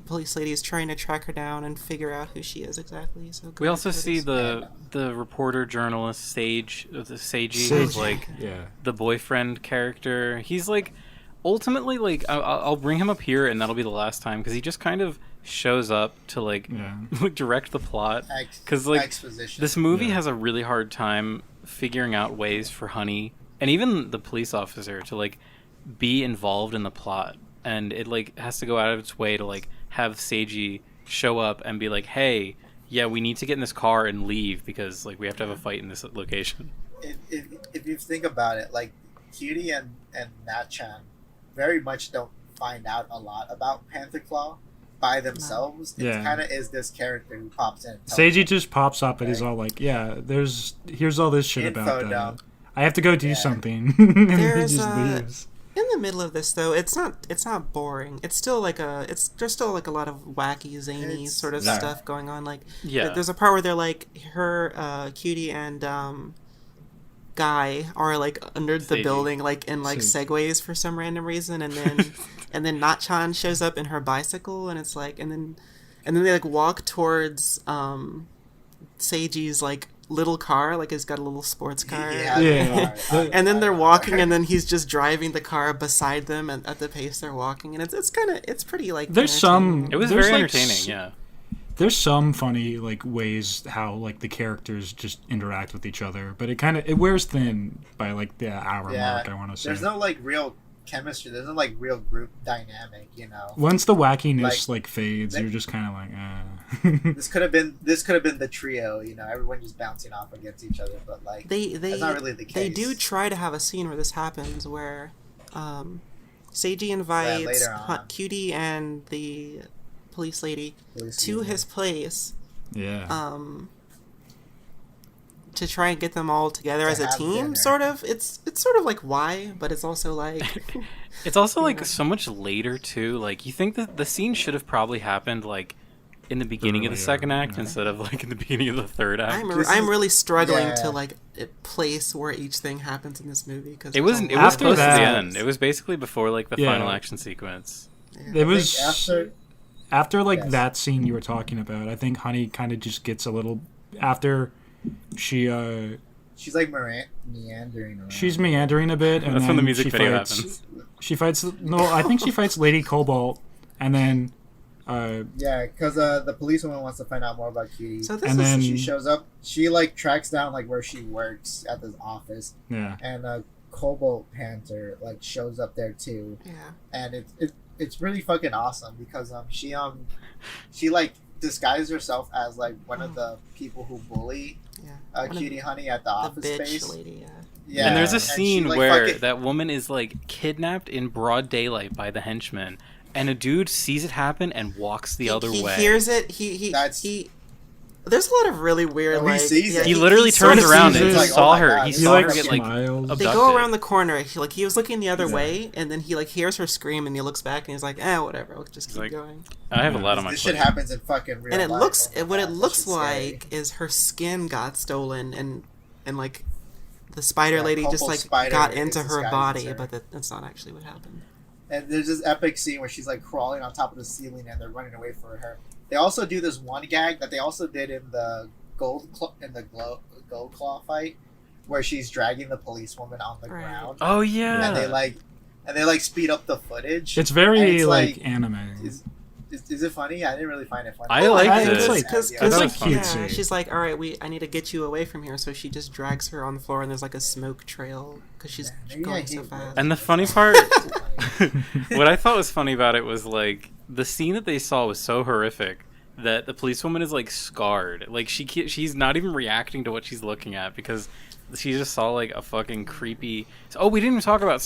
police lady is trying to track her down and figure out who she is exactly. So We also see the reporter journalist Seiji, who's like the boyfriend character. He's like ultimately like I'll bring him up here and that'll be the last time because he just kind of shows up to like direct the plot, because like exposition. This movie has a really hard time figuring out ways for Honey and even the police officer to like be involved in the plot, and it like has to go out of its way to like have Seiji show up and be like, hey, yeah, we need to get in this car and leave because like we have to have a fight in this location. If you think about it, like Cutie and Nat-chan very much don't find out a lot about Panther Claw by themselves. It kind of is this character who pops in. Seiji just pops up and he's all like, yeah, here's all this shit about that. I have to go do something. And There's he just leaves. In the middle of this though, it's not boring. It's still like there's still like a lot of wacky, zany sort of stuff going on. Like there's a part where they're like her Cutie and Guy are like under the building, like in like segways for some random reason, and then Nat-chan shows up in her bicycle, and it's like, and then they like walk towards Seiji's like little car, like he's got a little sports car, and then they're walking, and then he's just driving the car beside them, and at the pace they're walking, and it's pretty like. It was very entertaining, yeah. There's some funny like ways how like the characters just interact with each other, but it wears thin by like the hour mark. I want to say there's no like real chemistry. There's no like real group dynamic. Once the wackiness like fades, you're just kind of like. This could have been the trio. Everyone just bouncing off against each other, but like that's not really the case. They do try to have a scene where this happens, where Seiji invites Cutie and the police lady to his place to try and get them all together as a team dinner. Sort of it's sort of like why, but it's also like it's also like so much later too. Like you think that the scene should have probably happened like in the beginning of the second act instead of like in the beginning of the third act. I'm really struggling to like place where each thing happens in this movie, because it was close to the end. It was basically before like the final action sequence. It was after like that scene you were talking about. I think Honey kind of just gets a little after she's like meandering around. She's meandering a bit, and that's then when the music video happens. I think she fights Lady Cobalt, and then because the policewoman wants to find out more about Cutie. So then she shows up. She like tracks down like where she works at this office. Yeah, and Cobalt Panther like shows up there too. Yeah, and it's really fucking awesome because she like disguised herself as like one of the people who bully Cutie Honey at the office space. Lady, and there's a scene where that woman is like kidnapped in broad daylight by the henchmen, and a dude sees it happen and walks the other way. He hears it. He there's a lot of really weird. He literally turns around and saw her. He saw her get like abducted. They go around the corner. He was looking the other way, and then he like hears her scream, and he looks back, and he's like, whatever, I'll just keep going. I have a lot on my plate. This shit happens in fucking real life. And what it looks like is her skin got stolen, and like the spider lady just like got into her body, but that's not actually what happened. And there's this epic scene where she's like crawling on top of the ceiling, and they're running away for her. They also do this one gag that they also did in the gold claw fight, where she's dragging the policewoman on the ground. Oh yeah, and they speed up the footage. It's very like anime. Is it funny? I didn't really find it funny. I liked it because cutesy. She's like, all right, I need to get you away from here. So she just drags her on the floor, and there's like a smoke trail because she's going so fast. And the funny part, what I thought was funny about it was like the scene that they saw was so horrific that the policewoman is like scarred. Like she's not even reacting to what she's looking at because she just saw like a fucking creepy. Oh, we didn't even talk about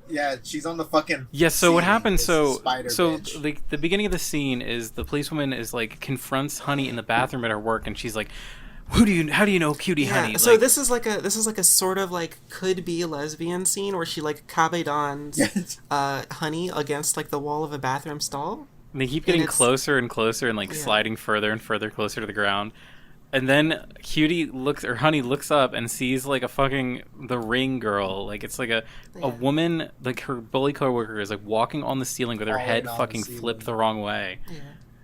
Yeah, she's on the fucking. Yeah, so what happens? So bitch. like the beginning of the scene is the policewoman is like confronts Honey in the bathroom at her work, and she's like, how do you know Cutie Honey? So this is like a sort of like could be a lesbian scene where she like kabedons Honey against like the wall of a bathroom stall. And they keep getting closer and closer and like sliding further and further closer to the ground. And then Honey looks up and sees like the ring girl. Like it's like a woman, like her bully coworker is like walking on the ceiling with her head fucking flipped the wrong way. Yeah.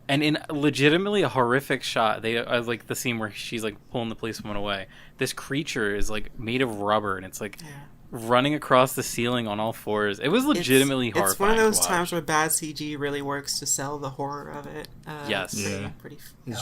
And in legitimately a horrific shot, they like the scene where she's like pulling the policewoman away. This creature is like made of rubber, and it's like running across the ceiling on all fours. It was legitimately horrifying. It's one of those to times where bad CG really works to sell the horror of it. Yes. Yeah.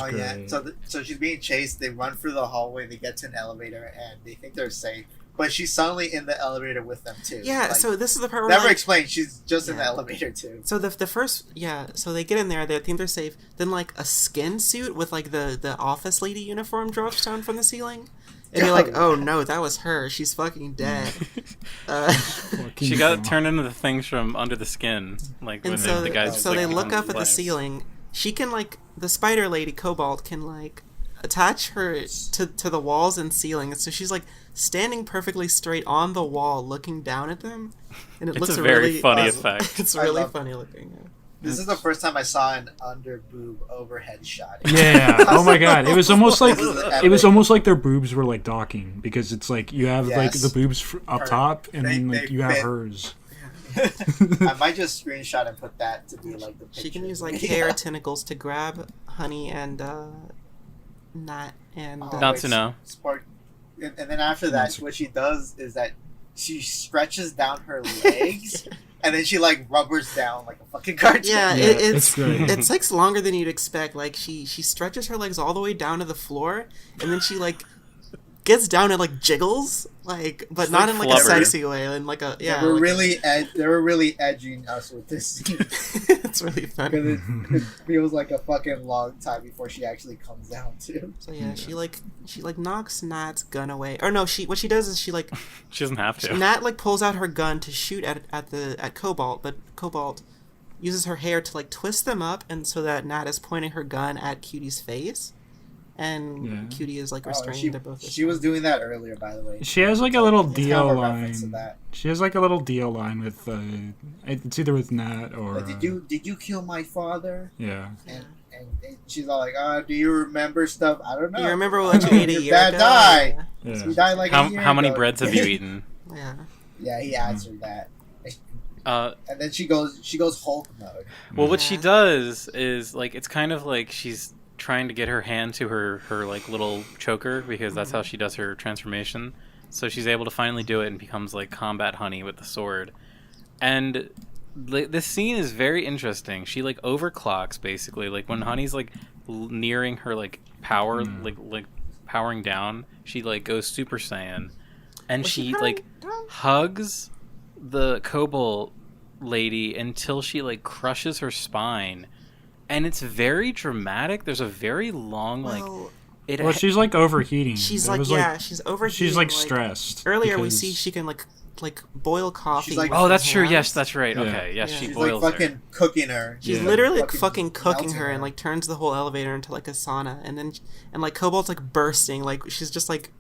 Oh yeah. So she's being chased. They run through the hallway. They get to an elevator, and they think they're safe. But she's suddenly in the elevator with them too. Yeah. So this is the part where never explained. She's just in the elevator too. So the first so they get in there. They think they're safe. Then like a skin suit with like the office lady uniform drops down from the ceiling. And you're like, oh no, that was her. She's fucking dead. She got turned into the things from Under the Skin. Like, and when so the guys they look up at the ceiling. She can like the spider lady Cobalt can like attach her to the walls and ceiling. So she's like standing perfectly straight on the wall, looking down at them, and it looks a very really funny effect. It's really funny looking. Yeah. This is the first time I saw an under boob overhead shot. Yeah. Oh my god. It was almost like their boobs were like docking, because it's like you have like the boobs up top, and then like you have hers. I might just screenshot and put that to be like the picture. She can use like hair tentacles to grab Honey and Nat and not to know. Spark, and then after that, what she does is that she stretches down her legs. And then she like rubbers down like a fucking cartoon. Yeah, it takes longer than you'd expect. Like she stretches her legs all the way down to the floor, and then she like gets down and like jiggles, like, but not in like a sexy way, in like a They were really edging us with this scene. It's really funny. Because it feels like a fucking long time before she actually comes down too. So yeah, she knocks Nat's gun away. Or no, what she does is she doesn't have to. Nat like pulls out her gun to shoot at Cobalt, but Cobalt uses her hair to like twist them up, and so that Nat is pointing her gun at Cutie's face. And Cutie is like restrained to both. She was doing that earlier, by the way. She has like a little deal line. She has like a little deal line with it's either with Nat or. Like, did you kill my father? Yeah. And she's all like, do you remember stuff? I don't know. You remember what you ate a year ago? Died. Yeah. He died like a year How many ago. breads have you eaten? Yeah. Yeah, he answered that. And then she goes Hulk mode. Well, what she does is like it's kind of like she's trying to get her hand to her like little choker, because that's how she does her transformation. So she's able to finally do it and becomes like Combat Honey with the sword. And this scene is very interesting. She like overclocks basically. Like when Honey's like nearing her like power, like powering down, she like goes Super Saiyan, and she like hugs the Cobalt lady until she like crushes her spine. And it's very dramatic. There's a very long she's like overheating. She's she's overheating. She's like stressed. Earlier we see she can like boil coffee. Like, oh, that's true. Yes, that's right. Okay, yes, she boils like fucking cooking her. She's literally like fucking cooking her, and like turns the whole elevator into like a sauna, and like Cobalt's like bursting, like she's just like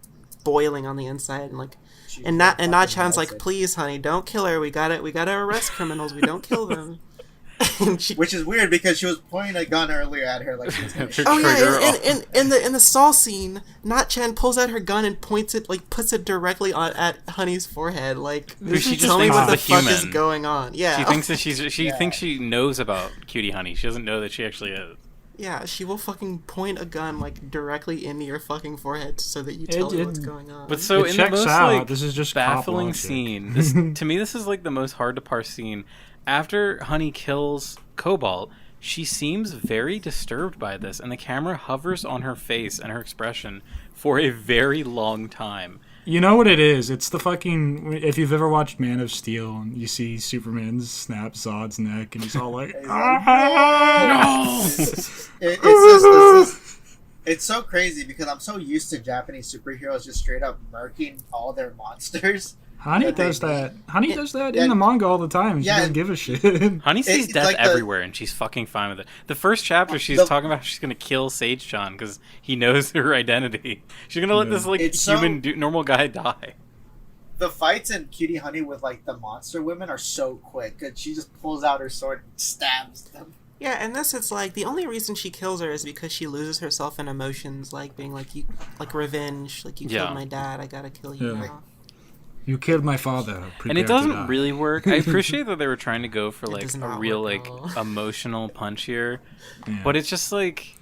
boiling on the inside, and like and Nat-chan's like, please, honey, don't kill her. We gotta arrest criminals. We don't kill them. Which is weird because she was pointing a gun earlier at her like she was gonna shoot. Oh yeah, in the stall scene, Nat-chan pulls out her gun and points it, like puts it directly at Honey's forehead. Like, she just tell me what the fuck human. is going on. Yeah, she thinks that she thinks she knows about Cutie Honey. She doesn't know that she actually is. Yeah, she will fucking point a gun like directly into your fucking forehead so that you tell her what's going on. But so in the most like this is just baffling scene, this, to me this is like the most hard to parse scene. After Honey kills Cobalt, she seems very disturbed by this, and the camera hovers on her face and her expression for a very long time. You know what it is? It's the fucking... If you've ever watched Man of Steel, and you see Superman snap Zod's neck, and he's all like... No! It's so crazy, because I'm so used to Japanese superheroes just straight up murking all their monsters. Honey does that. Honey does that in the manga all the time. She doesn't give a shit. Honey sees death everywhere, and she's fucking fine with it. The first chapter, she's talking about how she's going to kill Sage-chan because he knows her identity. She's going to let this like normal guy die. The fights in Cutie Honey with like the monster women are so quick. Cause she just pulls out her sword and stabs them. Yeah, and this, it's like the only reason she kills her is because she loses herself in emotions, like being like, you, like revenge, like you killed my dad, I gotta kill you now. You killed my father. And it doesn't really work. I appreciate that they were trying to go for like a real like emotional punch here, but it's just like,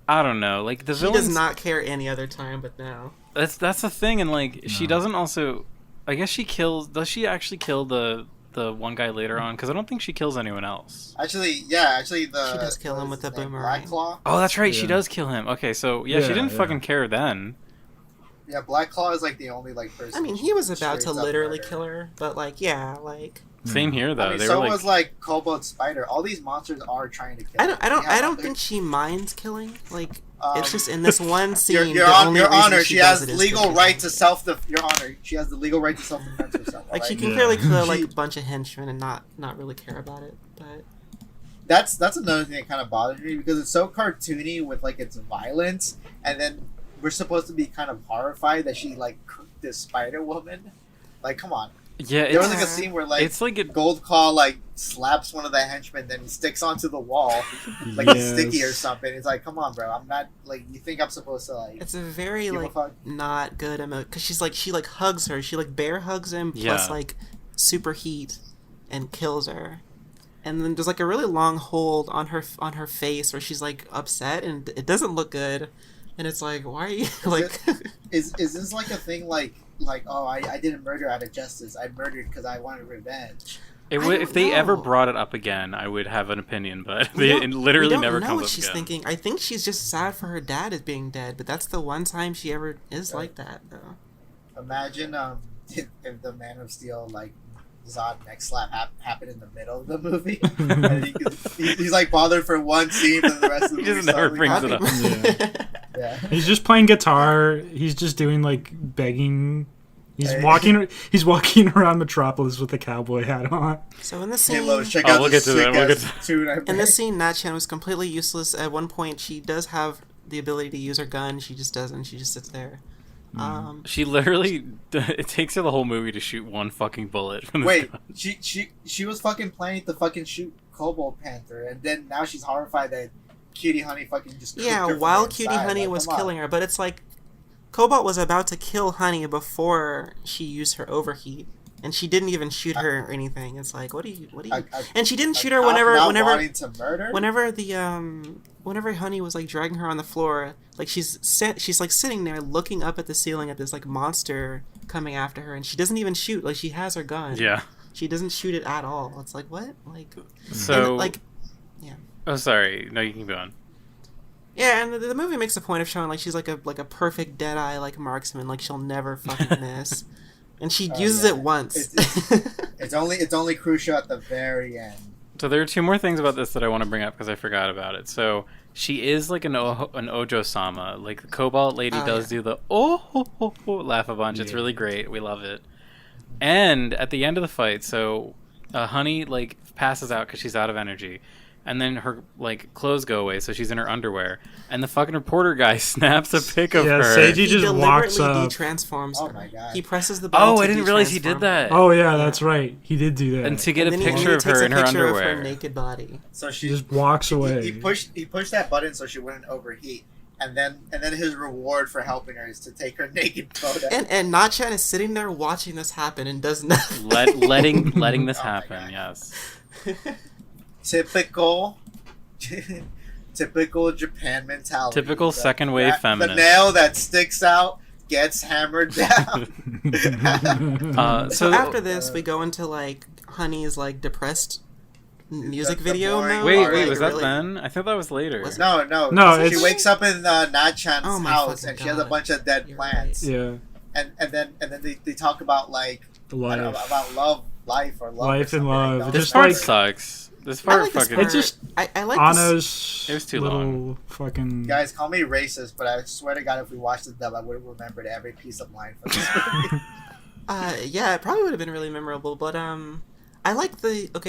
I don't know. Like the villain does not care any other time, but now that's the thing, and like she doesn't also. I guess she kills. Does she actually kill the one guy later on? Because I don't think she kills anyone else. Actually, she does kill him with the boomerang. Black Claw. Oh, that's right. She does kill him. Okay, so she didn't fucking care then. Yeah, Black Claw is like the only like person. I mean, he was about to literally kill her, but like, yeah, like. Same here though. I mean, so was like Cobalt Spider. All these monsters are trying to kill. I don't think she minds killing. Like, it's just in this one scene. Your Honor, she has legal right to self. Your Honor, she has the legal right to self-defense herself. Like, she can clearly kill like a bunch of henchmen and not really care about it. But that's another thing that kind of bothers me because it's so cartoony with like its violence, and then we're supposed to be kind of horrified that she like cooked this Spider Woman. Like, come on. Yeah, there was like a scene where like it's like Gold Claw like slaps one of the henchmen, then he sticks onto the wall like it's sticky or something. It's like, come on, bro. I'm not like you think I'm supposed to like. It's a very like not good emote because she like hugs her. She like bear hugs him plus like super heat and kills her. And then there's like a really long hold on her face where she's like upset and it doesn't look good. And it's like, why are you like? Is this like a thing like oh I didn't murder out of justice. I murdered because I wanted revenge. If they ever brought it up again, I would have an opinion, but it literally never comes up again. I don't know what she's thinking. I think she's just sad for her dad as being dead, but that's the one time she ever is like that, though. Imagine if the Man of Steel like Zod neck slap happened in the middle of the movie. And he's like bothered for one scene, and the rest of the movie just never brings it up. Yeah. He's just playing guitar. He's just doing like begging. He's walking around Metropolis with a cowboy hat on. So in the scene, we'll get to that. In this scene, Natchan was completely useless. At one point, she does have the ability to use her gun. She just doesn't. She just sits there. She literally. It takes her the whole movie to shoot one fucking bullet. From this gun. She was fucking planning to fucking shoot Cobalt Panther, and then now she's horrified that Cutie Honey fucking just while Cutie Honey was killing her, but it's like Cobalt was about to kill Honey before she used her overheat, and she didn't even shoot her or anything. It's like, what do you? And she didn't shoot her whenever Honey was like dragging her on the floor, like she's like sitting there looking up at the ceiling at this like monster coming after her, and she doesn't even shoot. Like, she has her gun. Yeah. She doesn't shoot it at all. It's like, what? Like, so like, yeah. Oh, sorry. No, you can go on. Yeah, and the movie makes a point of showing like she's like a perfect Deadeye like marksman, like she'll never fucking miss, and she uses it once. It's only crucial at the very end. So there are two more things about this that I want to bring up because I forgot about it. So she is like an Ojo-sama. Like, the Cobalt lady does do the laugh a bunch. It's really great. We love it. And at the end of the fight, so Honey like passes out because she's out of energy. And then her like clothes go away, so she's in her underwear. And the fucking reporter guy snaps a pic of her. Seiji just walks up. He transforms her. Oh my god! He presses the button. Oh, I didn't realize he did that. Oh yeah, that's right. He did do that. And to get a picture of her in her underwear, of her naked body. So she just walks away. He pushed that button so she wouldn't overheat. And then his reward for helping her is to take her naked photo. And Natchan is sitting there watching this happen and does nothing. letting this happen. Yes. Typical Japan mentality. Typical second wave feminist. The nail that sticks out gets hammered down. So after this, we go into like Honey's like depressed music video mode. Wait, was that then? I thought that was later. No. So she wakes up in Natchan's house and she has a bunch of dead plants. Right. Yeah. And then they talk about like about love, life and love. This part sucks. This part fucking. It's just I like Anna's it was too little long. Fucking guys call me racist, but I swear to God, if we watched the dub, I would have remembered every piece of line from this movie. Yeah, it probably would have been really memorable. But I like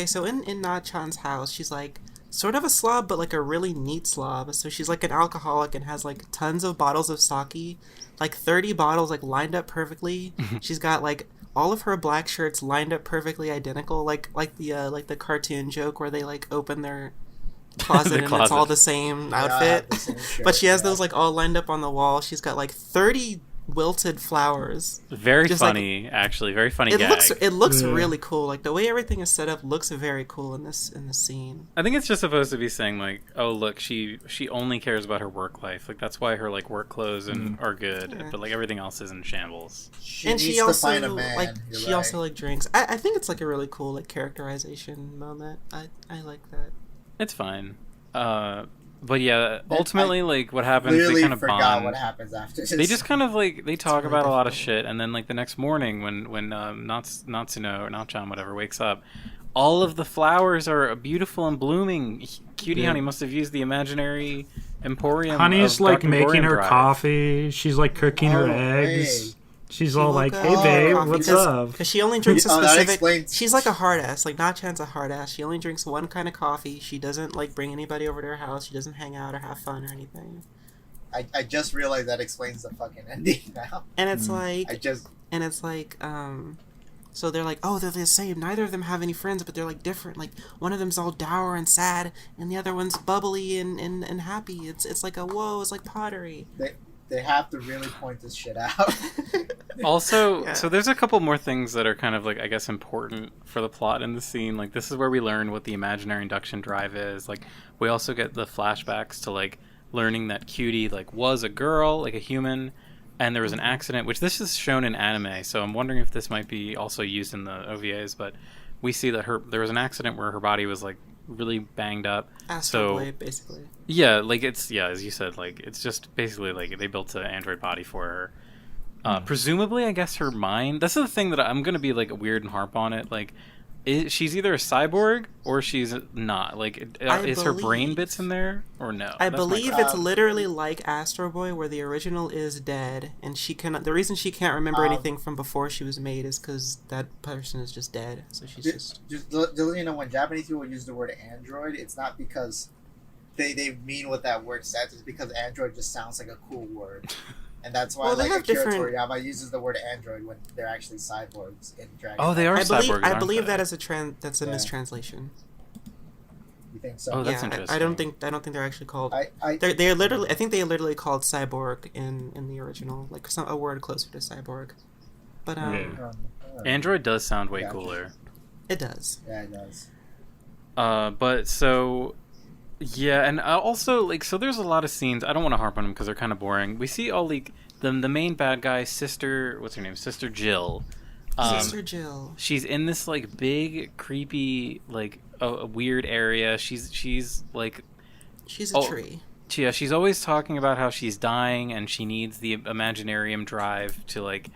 so in Natchan's house, she's like sort of a slob, but like a really neat slob. So she's like an alcoholic and has like tons of bottles of sake, like 30 bottles like lined up perfectly. She's got like all of her black shirts lined up perfectly identical, like the cartoon joke where they like open their closet it's all the same outfit. But she has those like all lined up on the wall. She's got like 30 wilted flowers. Very Just funny, actually. Very funny It gag. looks really cool. Like the way everything is set up looks very cool in this scene. I think it's just supposed to be saying like, oh look, she only cares about her work life. Like that's why her like work clothes are good, but like everything else is in shambles. She also find a man. like she also like drinks. I think it's like a really cool like characterization moment. I like that. It's fine. But yeah, ultimately, like, what happens, they kind of forgot bond. what happens after this. They just kind of, like, they talk really about a lot of difficult. shit, and then, like, the next morning when Natsuno, or Nachan, whatever, wakes up, all of the flowers are beautiful and blooming. Cutie Honey must have used the imaginary emporium. Honey's, of like, Dr. making Emporium her Drive. coffee. She's, like, cooking her eggs. hey. She's She all woke like, up- hey, babe, coffee what's because- up? Because she only drinks a Oh, that specific. explains- She's like a hard ass. Like Nachan's a hard ass. She only drinks one kind of coffee. She doesn't like bring anybody over to her house. She doesn't hang out or have fun or anything. I just realized that explains the fucking ending now. And it's like, so they're like, oh, they're the same. Neither of them have any friends, but they're like different. Like one of them's all dour and sad, and the other one's bubbly and happy. It's like a whoa. It's like pottery. They have to really point this shit out. Also, Yeah. so there's a couple more things that are kind of like, I guess, important for the plot in the scene. Like, this is where we learn what the imaginary induction drive is. Like, we also get the flashbacks to, like, learning that Cutie, like, was a girl, like a human, and there was an accident, which this is shown in anime, so I'm wondering if this might be also used in the OVAs, but we see that there was an accident where her body was, like, really banged up. Astro Boy, basically. Yeah, like as you said, like it's just basically like they built an android body for her. Presumably, I guess her mind. This is the thing that I'm gonna be like weird and harp on it. Like, she's either a cyborg or she's not. Like, is her brain believe- bits in there or no? I That's my believe question. it's literally like Astro Boy, where the original is dead, and she cannot. The reason she can't remember anything from before she was made is because that person is just dead. So she's just you know, when Japanese people use the word android, it's not because they mean what that word says. It's because android just sounds like a cool word, and that's why Well, they like have Akira different- Toriyama uses the word android when they're actually cyborgs in Dragon. Oh, they Ball. are I believe cyborgs. I aren't believe they? that is that's a Yeah. mistranslation. You think so? Oh, that's I interesting. don't think they're actually called. I They're literally. I think they are literally called cyborg in the original, like a word closer to cyborg. But Android does sound way Gotcha. cooler. it does. Yeah, it does. But so, yeah, and also like so. There's a lot of scenes. I don't want to harp on them because they're kind of boring. We see all like the main bad guy, sister. What's her name? Sister Jill. Sister Jill. She's in this like big, creepy, like a weird area. She's like, She's a tree. yeah. She's always talking about how she's dying and she needs the Imaginarium drive to like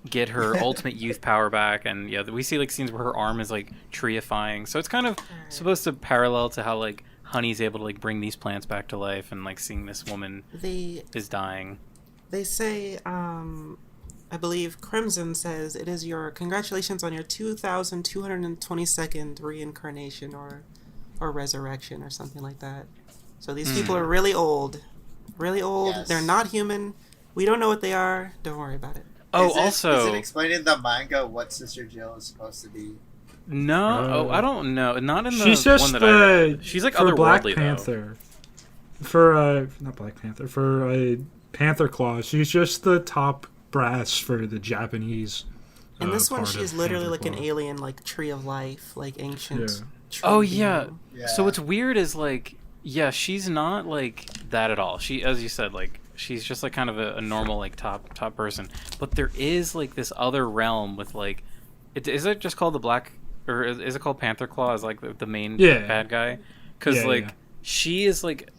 get her ultimate youth power back. And yeah, we see like scenes where her arm is like treeifying. So it's kind of supposed to parallel to how like Honey's able to like bring these plants back to life, and like seeing this woman is dying. They say, I believe Crimson says it is your congratulations on your 2,222nd reincarnation or resurrection or something like that. So these people are really old. Really old. Yes. They're not human. We don't know what they are. Don't worry about it. Oh, Is it also, explained in the manga what Sister Jill is supposed to be? no. I don't know. Not in the She's just one that I read. She's like for Black otherworldly Panther. For not Black Panther, for Panther Claw, she's just the top brass for the Japanese. In this one, part she's of literally Panther like an Claw. alien, like tree of life, like ancient. Yeah. tree Oh being. yeah. Yeah. So what's weird is like, yeah, she's not like that at all. She, as you said, like she's just like kind of a normal like top person. But there is like this other realm with like, is it just called the Black, or is it called Panther Claw as like the main bad guy? Because Yeah, like yeah. she is like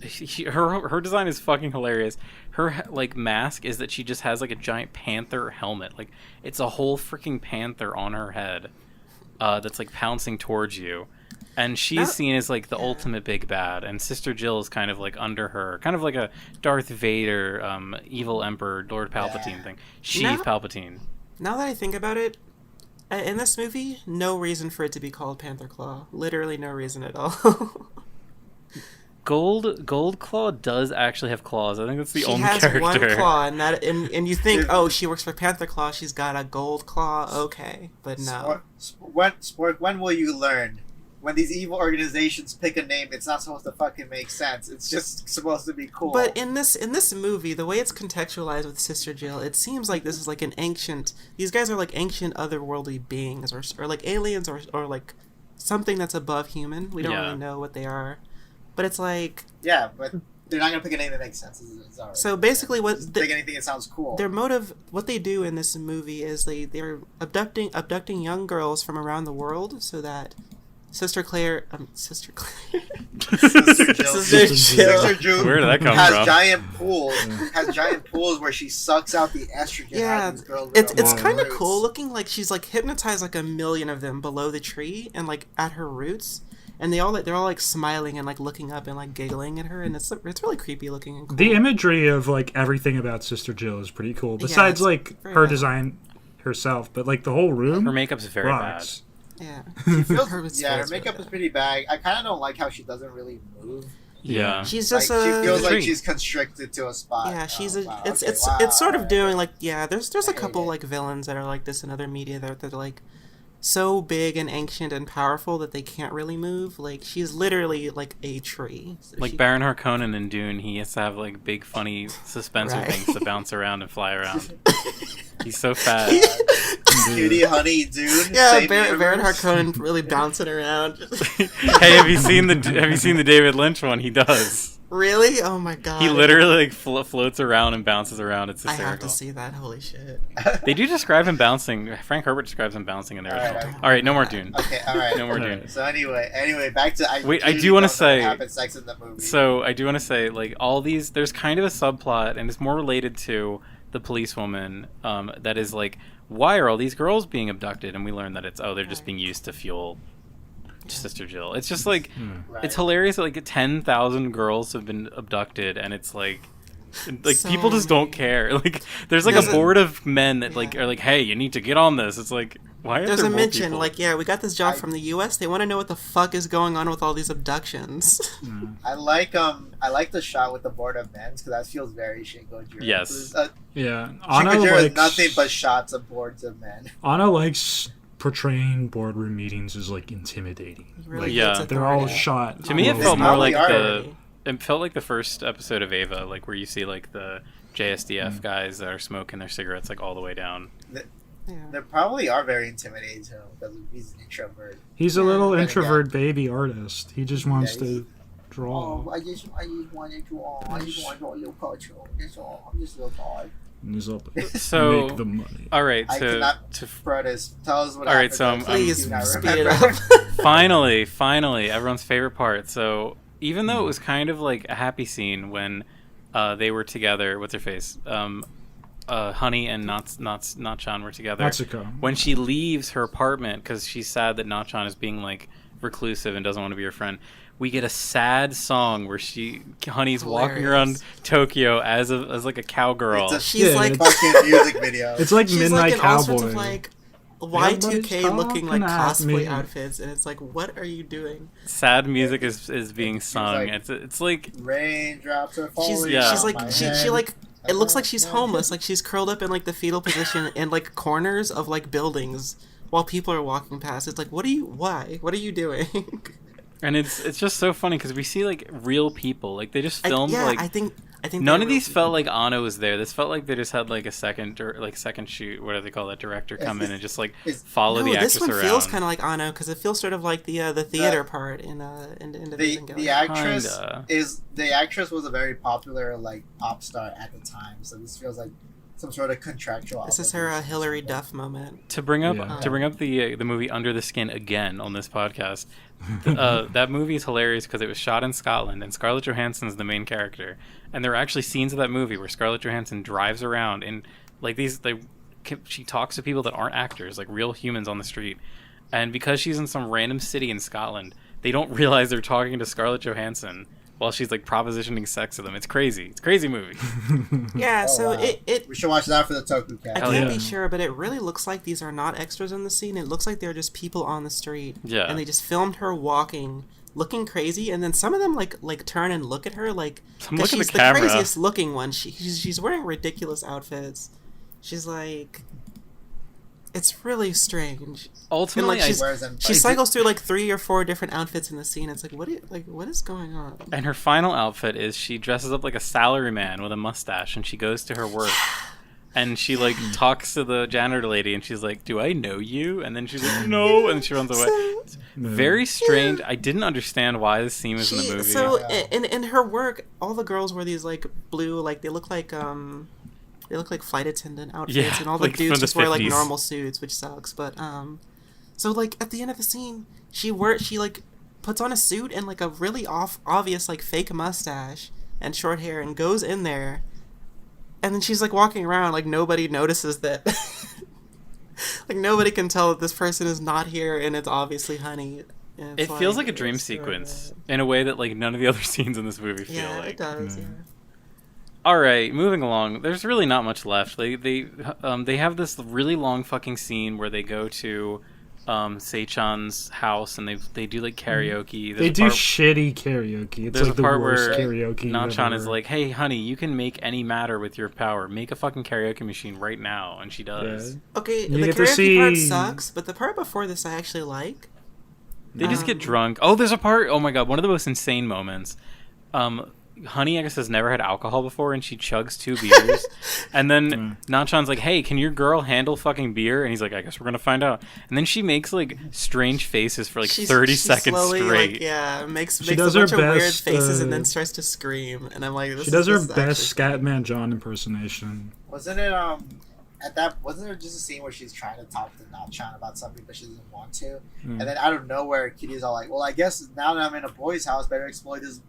her design is fucking hilarious. Her like mask is that she just has like a giant panther helmet. Like it's a whole freaking panther on her head, that's like pouncing towards you. And she's seen as like the ultimate big bad, and Sister Jill is kind of like under her, kind of like a Darth Vader, evil Emperor, Lord Palpatine thing. She's Now- Palpatine. Now that I think about it, in this movie, no reason for it to be called Panther Claw. Literally no reason at all. Gold Claw does actually have claws. I think that's the she only has character. one claw, and you think, oh, she works for Panther Claw. She's got a gold claw. Okay, but no. When will you learn when these evil organizations pick a name, it's not supposed to fucking make sense. It's just supposed to be cool. But in this movie, the way it's contextualized with Sister Jill, it seems like this is like an ancient. These guys are like ancient otherworldly beings, or like aliens, or like something that's above human. We don't really know what they are, but it's like but they're not gonna pick a name that makes sense. It's alright. So basically, pick anything that sounds cool. Their motive, what they do in this movie, is they're abducting young girls from around the world so that Sister Jill. Sister Jill. Where did that come has from? Giant pools where she sucks out the estrogen. Yeah, out of these girls it's kind of cool looking. Like she's like hypnotized like a million of them below the tree and like at her roots, and they're all like smiling and like looking up and like giggling at her, and it's really creepy looking and cool. The imagery of like everything about Sister Jill is pretty cool. Besides like her design herself, but like the whole room. Her makeup's very bad. Yeah, her makeup is pretty bad. I kind of don't like how she doesn't really move. Yeah, she's just she feels like she's constricted to a spot. Yeah, it's sort of doing like There's a couple like villains that are like this in other media that are like so big and ancient and powerful that they can't really move. Like she's literally like a tree. So like Baron Harkonnen in Dune, he has to have like big funny suspensor things to bounce around and fly around. He's so fat. Cutie, honey, dude. Yeah, Baron Harkonnen really bouncing around. Hey, have you seen the David Lynch one? He does. Really? Oh my god. He literally like floats around and bounces around. It's hysterical. I have to see that. Holy shit. They do describe him bouncing. Frank Herbert describes him bouncing in there. All right, no more Dune. Okay, all right. No more Dune. So anyway, back to I do want to say sex in the movie. So I do want to say like all these. There's kind of a subplot, and it's more related to the policewoman. That is like, why are all these girls being abducted? And we learn that they're just being used to fuel Sister Jill. It's just like it's hilarious that like 10,000 girls have been abducted, and it's like so people just don't care. Like there's like a board of men that like are like, hey, you need to get on this. It's like, why? There's a mention like, we got this job from the U.S. They want to know what the fuck is going on with all these abductions. I like the shot with the board of men because that feels very Shin Gojira. Yes. Yeah. Shin Gojira is nothing but shots of boards of men. Anna likes portraying boardroom meetings as like intimidating. Really they're all shot. To me, it felt more like it felt like the first episode of Ava, like where you see like the JSDF guys that are smoking their cigarettes like all the way down. They probably are very intimidating to him because he's an introvert. He's a little introvert baby artist. He just wants to draw. Oh, I just want to draw. I just want to draw a little culture. That's all. I'm just a little guy. So make the money. All right, Protus, tell us what. All right, happened. Please speed it up. Finally, everyone's favorite part. So even though it was kind of like a happy scene when they were together, what's her face? Honey and Nachan were together. Natsuko. When she leaves her apartment because she's sad that Nachan is being like reclusive and doesn't want to be her friend, we get a sad song where Honey's walking around Tokyo as like a cowgirl. She's like fucking music video. It's like she's Midnight like in Cowboy. all sorts of like Y2K looking like cosplay outfits, and it's like, what are you doing? Sad music is being sung. Like, it's like raindrops are falling. She's like she like. It looks like she's homeless. Like she's curled up in like the fetal position in like corners of like buildings while people are walking past. It's like, what are you doing? And it's just so funny because we see like real people. Like they just filmed I think none of these felt like Anno was there. This felt like they just had like a second shoot. What do they call that? Director come in and just like follow the actress around. This one feels kind of like Anno because it feels sort of like the theater part in the actress was a very popular like pop star at the time. So this feels like some sort of contractual. This is her Hillary Duff moment. To bring up the movie Under the Skin again on this podcast. That movie is hilarious because it was shot in Scotland and Scarlett Johansson is the main character, and there are actually scenes of that movie where Scarlett Johansson drives around and like she talks to people that aren't actors, like real humans on the street, and because she's in some random city in Scotland, they don't realize they're talking to Scarlett Johansson while she's like propositioning sex to them. It's crazy. It's a crazy movie. Yeah, so wow. We should watch that for the Tokucast. I can't be sure, but it really looks like these are not extras in the scene. It looks like they're just people on the street. Yeah. And they just filmed her walking, looking crazy, and then some of them like turn and look at her like because she's the craziest looking one. She's wearing ridiculous outfits. She's like It's really strange. Ultimately, and, like, she cycles through like 3 or 4 different outfits in the scene. It's like, what is going on? And her final outfit is she dresses up like a salaryman with a mustache, and she goes to her work. And she, like, talks to the janitor lady, and she's like, do I know you? And then she's like, no, and she runs away. It's very strange. I didn't understand why this scene was in the movie. So, in her work, all the girls wear these, like, blue, like, they look like flight attendant outfits, and all the like dudes just wear, 50s. like, normal suits, which sucks. But, so, like, at the end of the scene, she like, puts on a suit and, like, a really obvious, like, fake mustache and short hair and goes in there. And then she's, like, walking around, like, nobody notices that. Like, nobody can tell that this person is not here, and it's obviously Honey. It feels like a dream sequence in a way that, like, none of the other scenes in this movie feel like. Yeah, it does, yeah. All right, moving along. There's really not much left. They have this really long fucking scene where they go to Seichan's house and they do like karaoke. They do shitty karaoke. It's like the worst karaoke. Nachan is like, "Hey, honey, you can make any matter with your power. Make a fucking karaoke machine right now," and she does. Yeah. Okay, the karaoke part sucks, but the part before this I actually like. They just get drunk. Oh, there's a part. Oh my god, one of the most insane moments. Honey, I guess, has never had alcohol before, and she chugs 2 beers. And then Nachan's like, hey, can your girl handle fucking beer? And he's like, I guess we're going to find out. And then she makes, like, strange faces for, like, 30 seconds slowly, straight. Like, makes a bunch of weird faces and then starts to scream. And I'm like, she does her best Scatman John impersonation. Wasn't it, wasn't there just a scene where she's trying to talk to Nachan about something, but she doesn't want to? And then out of nowhere, Kitty's all like, well, I guess now that I'm in a boy's house, better explore this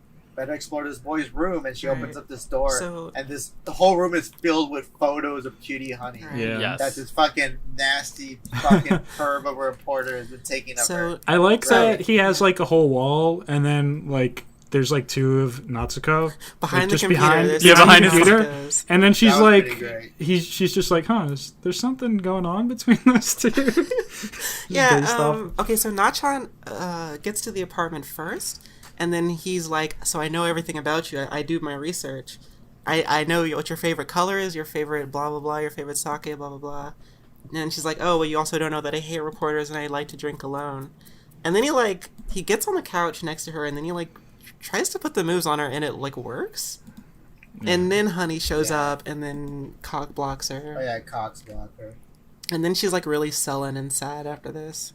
boy's room, and she opens up this door, and the whole room is filled with photos of Cutie Honey. Yeah, yes. That this fucking nasty fucking perv of a reporter has been taking up her. I like that he has like a whole wall, and then like there's like 2 of Natsuko behind like, the computer. Behind the computer, and then she's like, she's just like, there's something going on between those 2. Yeah. Okay, so Nachan gets to the apartment first. And then he's like, so I know everything about you. I do my research. I know what your favorite color is, your favorite blah, blah, blah, your favorite sake, blah, blah, blah. And she's like, oh, well, you also don't know that I hate reporters and I like to drink alone. And then he gets on the couch next to her and then he, like, tries to put the moves on her and it, like, works. Yeah. And then Honey shows up and then cock blocks her. Oh, yeah, cocks block her. And then she's, like, really sullen and sad after this.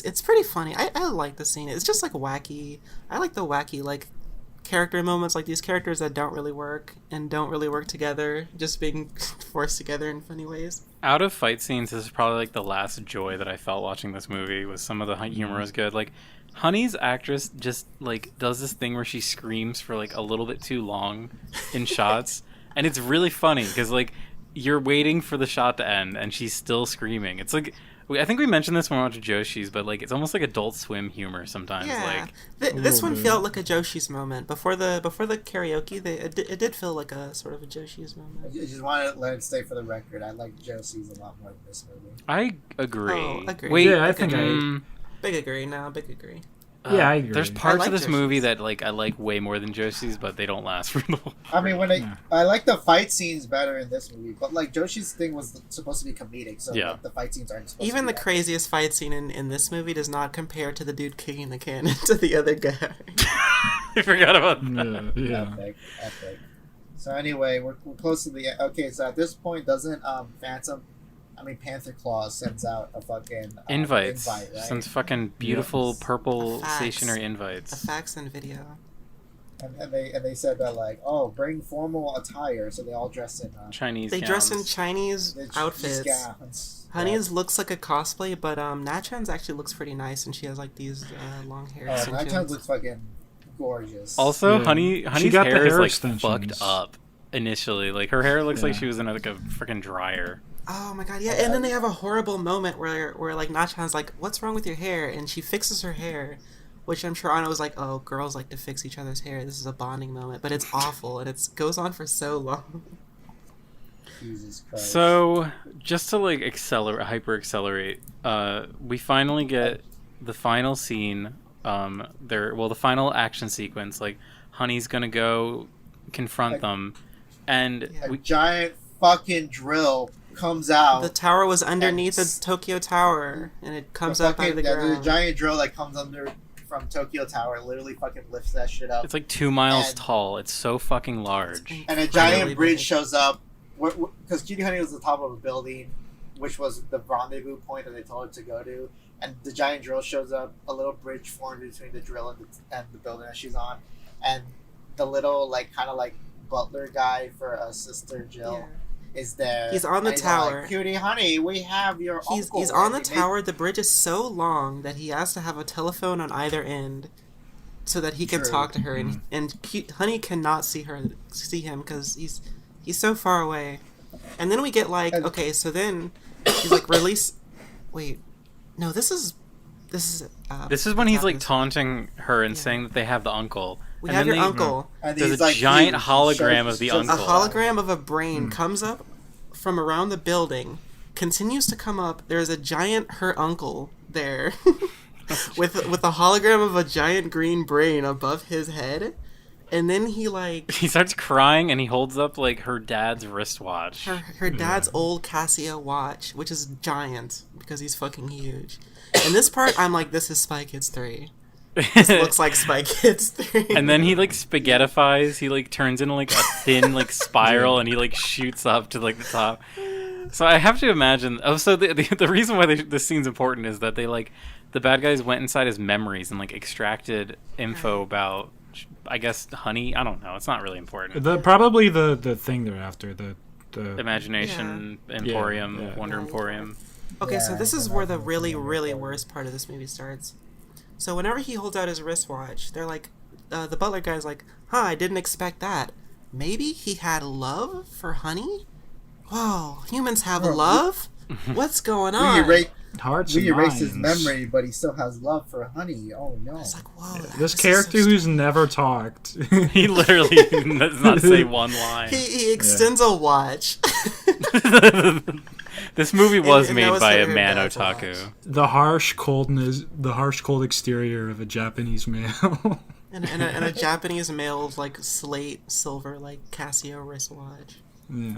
It's pretty funny. I like the scene. It's just like wacky. I like the wacky like character moments, like these characters that don't really work and don't really work together, just being forced together in funny ways. Out of fight scenes, this is probably like the last joy that I felt watching this movie. Was some of the humor was good. Like Honey's actress just like does this thing where she screams for like a little bit too long in shots, and it's really funny because like you're waiting for the shot to end and she's still screaming. It's like. I think we mentioned this when we watched Joshi's, but like it's almost like Adult Swim humor sometimes. Yeah, this one felt like a Joshi's moment. Before the karaoke, it did feel like a sort of a Joshi's moment. I just want to let it stay for the record. I like Joshi's a lot more than this movie. I agree. Oh, agree. Wait, yeah, I think big agree. No, big agree. Yeah, I agree. There's parts of this Joshi's. movie that like I like way more than Joshi's, but they don't last for the whole. I mean, I like the fight scenes better in this movie, but like Joshi's thing was supposed to be comedic, so like, the fight scenes aren't supposed Even to be the craziest fight scene in this movie does not compare to the dude kicking the can into the other guy. I forgot about that. Yeah. Epic. So anyway, we're close to the okay. So at this point, doesn't Panther Claw sends out a fucking invite, right? Sends fucking beautiful purple stationery invites. A fax and video. And they said that like, oh, bring formal attire, so they all dress in Chinese. They dress in Chinese outfits. Gowns. Honey's looks like a cosplay, but Nachan's actually looks pretty nice, and she has like these long hair. Nachan looks fucking gorgeous. Also, Honey's hair is like extensions. fucked up initially. Like her hair looks like she was in like a freaking dryer. Oh my god, yeah, and then they have a horrible moment where like Nachan's like, what's wrong with your hair? And she fixes her hair, which I'm sure Anna was like, oh, girls like to fix each other's hair. This is a bonding moment, but it's awful, and it goes on for so long. Jesus Christ. So, just to like hyper accelerate, we finally get the final scene, the final action sequence, like Honey's gonna go confront them, and a giant fucking drill comes out. The tower was underneath the Tokyo Tower, and it comes up out of the ground. There's a giant drill that comes under from Tokyo Tower, literally fucking lifts that shit up. It's like 2 miles tall. It's so fucking large. And a giant bridge shows up, because Cutie Honey was the top of a building, which was the rendezvous point that they told her to go to. And the giant drill shows up, a little bridge formed between the drill and the building that she's on. And the little, like, kind of like butler guy for Sister Jill is there. He's on the tower. Like, Cutie Honey, we have your uncle. He's on the tower. The bridge is so long that he has to have a telephone on either end so that he can talk to her. And Honey cannot see him because he's so far away. And then we get like, okay, so then he's like, release. Wait, no, this is when he's like taunting her and saying that they have the uncle. We have your uncle. There's a giant hologram of the uncle. A hologram of a brain comes up from around the building, continues to come up. There's a giant her uncle there with a hologram of a giant green brain above his head. And then he starts crying and he holds up like her dad's wristwatch. Her dad's old Casio watch, which is giant because he's fucking huge. And this part, I'm like, this is Spy Kids 3. This looks like Spy Kids 3. And then he like spaghettifies. He like turns into like a thin like spiral, and he like shoots up to like the top. So I have to imagine. Oh, so the reason why this scene's important is that they like the bad guys went inside his memories and like extracted info about, I guess, Honey. I don't know. It's not really important. Probably the thing they're after, the Imagination Emporium, Wonder Emporium. Okay, so this is where the really, really worst part of this movie starts. So whenever he holds out his wristwatch, they're like, the butler guy's like, I didn't expect that. Maybe he had love for Honey? Whoa, humans have love? What's going on? We erased his memory, but he still has love for Honey. Oh no. It's like, whoa. This character who's never talked. He literally does not say one line. He extends a watch. This movie was made by a man otaku. The harsh cold exterior of a Japanese male. and a Japanese male like slate silver like Casio wristwatch. Yeah.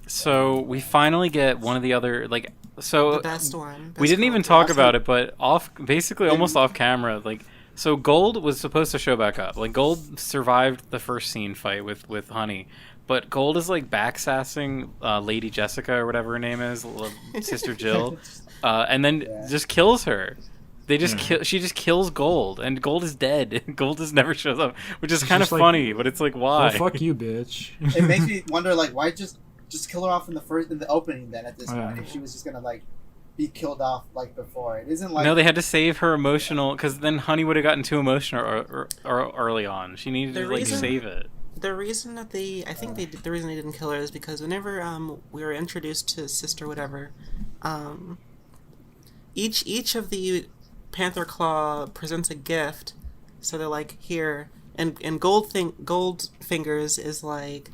So we finally get one of the other the best one. We didn't even talk about it, but almost off camera. Like, so Gold was supposed to show back up. Like, Gold survived the first scene fight with Honey. But Gold is like backsassing Lady Jessica or whatever her name is, Sister Jill, and then just kills her. She just kills Gold, and Gold is dead. Gold just never shows up, which is kind of funny, but it's like, why? Well, fuck you, bitch. It makes me wonder, like, why just kill her off in the opening then at this point if she was just gonna like be killed off like before. It isn't like, no, they had to save her emotional, because then Honey would have gotten too emotional or early on. She needed to save it. The reason that the reason they didn't kill her is because whenever we were introduced to Sister whatever, each of the Panther Claw presents a gift, so they're like, here, and Gold Fingers is like,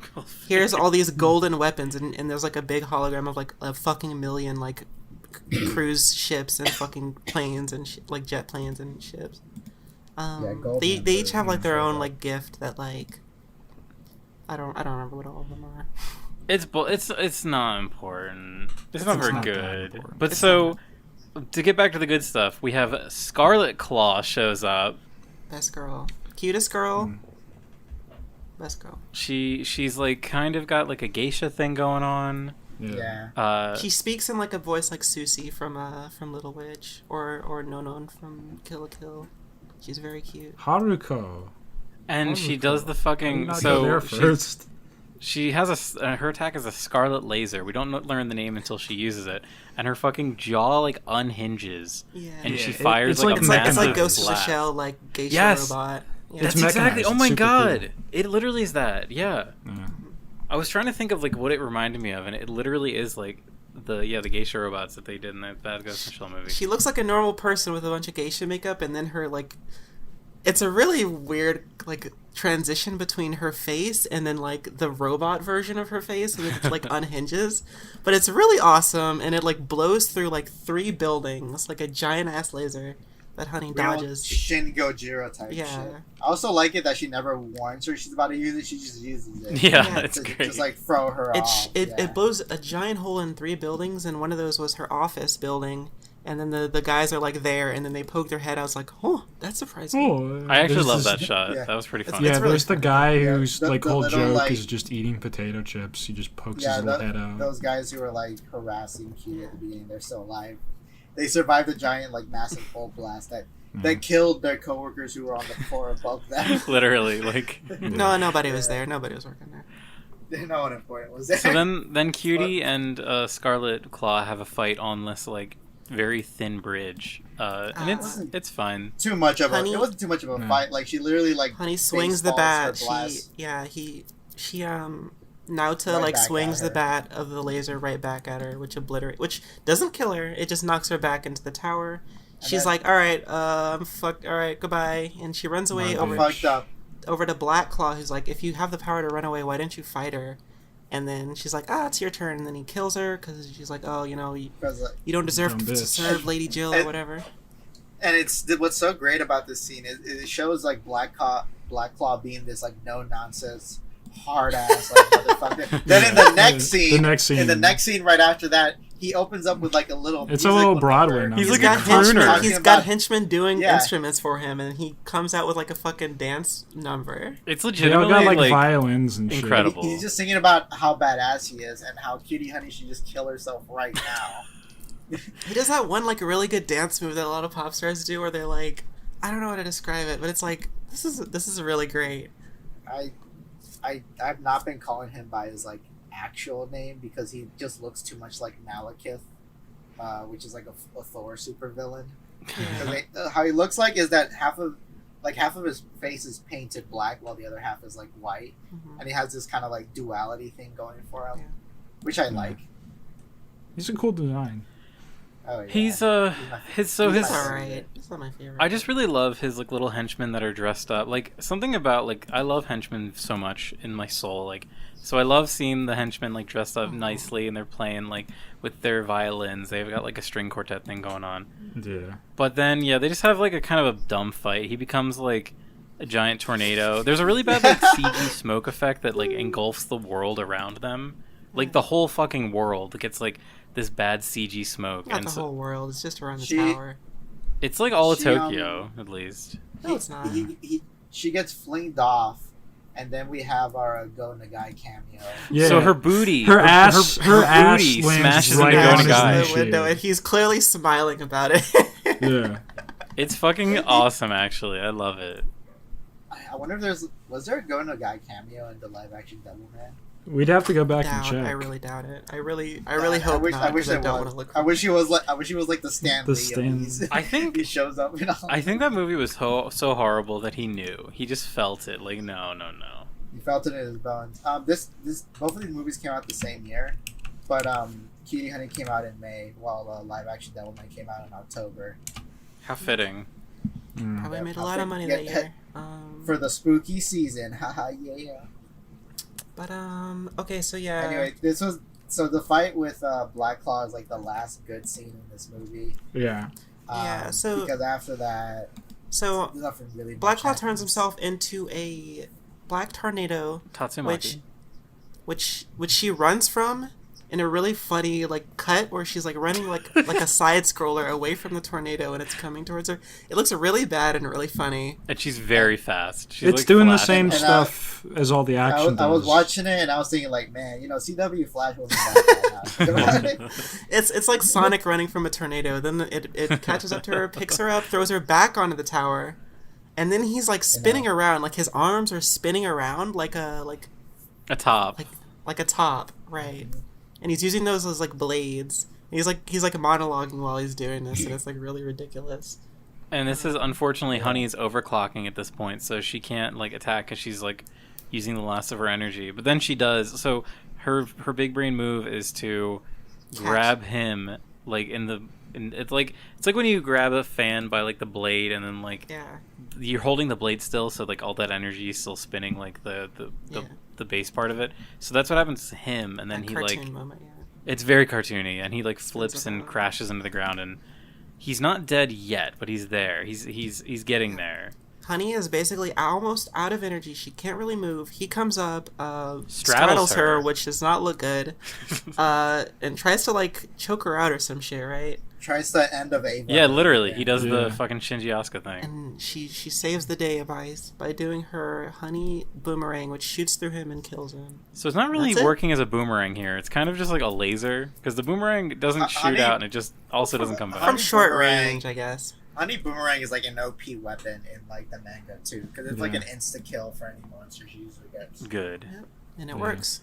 here's all these golden weapons, and there's like a big hologram of like a fucking million like cruise ships and fucking planes and like jet planes and ships. They each have like their own like gift that like. I don't remember what all of them are. It's not important. It's not very good. But so, to get back to the good stuff, we have Scarlet Claw shows up. Best girl, cutest girl. Best girl. She's like kind of got like a geisha thing going on. Yeah. She speaks in like a voice like Susie from Little Witch or Nonon from Kill la Kill. She's very cute. Haruko. And she does the fucking she has her attack is a scarlet laser. We don't learn the name until she uses it, and her fucking jaw like unhinges. Yeah, and she fires it's like Ghost of the Shell, like geisha robot. Yeah. That's exactly. Oh my god, cool. It literally is that. Yeah. I was trying to think of like what it reminded me of, and it literally is like the geisha robots that they did in that Ghost of the Shell movie. She looks like a normal person with a bunch of geisha makeup, and then her like. It's a really weird, like, transition between her face and then, like, the robot version of her face, and it, like, unhinges. But it's really awesome, and it, like, blows through, like, 3 buildings, like a giant-ass laser. that Honey Real dodges. Shin Gojira type Yeah. shit. I also like it that she never warns her she's about to use it. She just uses it. Yeah, it's to great. just like throw her off. It blows a giant hole in 3 buildings, and one of those was her office building. And then the guys are like there, and then they poke their head. I was like, oh, that surprised me. Oh, I actually there's love this- that shot. Yeah. That was pretty It's- fun. Yeah, it's really there's the funny. guy Yeah, who's the whole little, joke like- is just eating potato chips. He just pokes Yeah, his little head out. those guys who were like harassing Cutie at the beginning, they're still alive. They survived the giant like massive bolt blast that killed their coworkers who were on the floor above them. Literally, like. No, nobody was there. Nobody was working there. No one important was there. So then Cutie and Scarlet Claw have a fight on this like very thin bridge, and it's fine. too much of Honey- it wasn't too much of a Yeah. fight. Like she literally like Honey swings the bat. baseballs her blast. She Naota Right like back swings at the her. bat of the laser right back at her, which doesn't kill her. It just knocks her back into the tower. She's then- like, all right, I'm fucked. All right, goodbye, and she runs away My over Fucked up. to Black Claw, who's like, if you have the power to run away, why didn't you fight her? And then she's like, it's your turn. And then he kills her because she's like, oh, you 'Cause, like, don't deserve Dumb to bitch. serve Lady Jill or And- whatever. and it's what's so great about this scene is it shows like Black Claw being this like no nonsense hard ass like motherfucker. Then in the next scene right after that, he opens up with like a little. It's a music little number. Broadway number. He's like got a crooner. henchmen. He's Talking got about- henchmen doing Yeah. instruments for him, and he comes out with like a fucking dance number. It's They all legitimately got like, like violins and incredible. He's just singing about how badass he is and how Cutie Honey should just kill herself right now. He does that one like really good dance move that a lot of pop stars do, where they're like, I don't know how to describe it, but it's like this is really great. I've not been calling him by his like actual name because he just looks too much like Malekith, which is like a Thor supervillain. How he looks like is that half of his face is painted black while the other half is like white, Mhm. and he has this kind of like duality thing going for him, Yeah. which I like. He's a cool design. Oh, yeah. He's He's my his It's my alright. It's not my favorite. I just really love his like little henchmen that are dressed up. Like something about like I love henchmen so much in my soul. Like so I love seeing the henchmen like dressed up nicely and they're playing like with their violins. They've got like a string quartet thing going on. Yeah. But then yeah, they just have like a kind of a dumb fight. He becomes like a giant tornado. There's a really bad like CG smoke effect that like engulfs the world around them. Like the whole fucking world gets like this bad CG smoke. Not And the so whole world. It's just around the She- tower. it's like all of She, Tokyo at least. No, it's not. She gets flinged off, and then we have our Go Nagai cameo. Yeah. So her booty, Her ass booty lands smashes right into on Go his Nagai. knee. the window, and he's clearly smiling about it. Yeah. It's fucking awesome, actually. I love it. I wonder if was there a Go Nagai cameo in the live action Devilman? We'd have to go back Doubt. and check. I really doubt it. I really hope wish, not. I wish 'cause I there don't was. want to look. I wish he was like the Stan The Lee. Stan- Of these. I think he shows up. And all. I think that movie was so horrible that he knew. He just felt it. Like no. He felt it in his bones. This both of these movies came out the same year, but Cutie Honey came out in May, while live action Devilman came out in October. How fitting. Mm. Probably Yeah, made a I lot of think- money yeah, that year. For the spooky season, haha, yeah. But okay, so yeah. Anyway, the fight with Black Claw is like the last good scene in this movie. Yeah. Yeah, so- because after that, So nothing really. Black much Claw turns happens. himself into a black tornado, Tatsumaki. which she runs from in a really funny like cut where she's like running like a side scroller away from the tornado and it's coming towards her. It looks really bad and really funny. And she's very fast. She's It's like doing the flashing. same And, stuff as all the action I was does. watching it and I was thinking like, man, CW Flash wasn't that bad. It's like Sonic running from a tornado. Then it catches up to her, picks her up, throws her back onto the tower, and then he's like spinning around. Like his arms are spinning around like a top. like a top, right? And he's using those as like blades. He's like monologuing while he's doing this, and it's like really ridiculous. And this is unfortunately Honey's overclocking at this point, so she can't like attack because she's like using the last of her energy. But then she does. So her big brain move is to grab him like it's like when you grab a fan by like the blade and then like Yeah, you're holding the blade still, so like all that energy is still spinning like the base part of it. So that's what happens to him, and then that he cartoon like moment. Yeah. it's very cartoony, and he like flips and about. crashes into the ground, and he's not dead yet, but he's there. He's getting there. Honey is basically almost out of energy. She can't really move. He comes up, Straddles her, which does not look good, and tries to like choke her out or some shit, right? Tries the end of Ava. Yeah, literally, he does the fucking Shinji Asuka thing. And she saves the day by doing her honey boomerang, which shoots through him and kills him. So it's not really working as a boomerang here. It's kind of just like a laser, because the boomerang doesn't shoot out, and it just also doesn't come back. From short range, I guess. Honey Boomerang is like an OP weapon in like the manga too, because it's like an insta kill for any monster she usually gets. Good. Yep. And it works.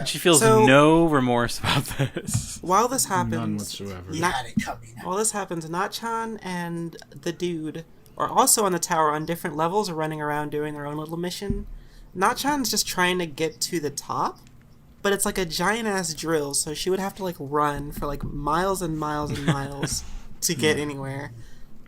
She feels no remorse about this. While this happens, None whatsoever. He had it coming out. While this happens, Nachan and the dude are also on the tower on different levels, running around doing their own little mission. Nachan's just trying to get to the top, but it's like a giant ass drill, so she would have to like run for like miles and miles and miles to get anywhere.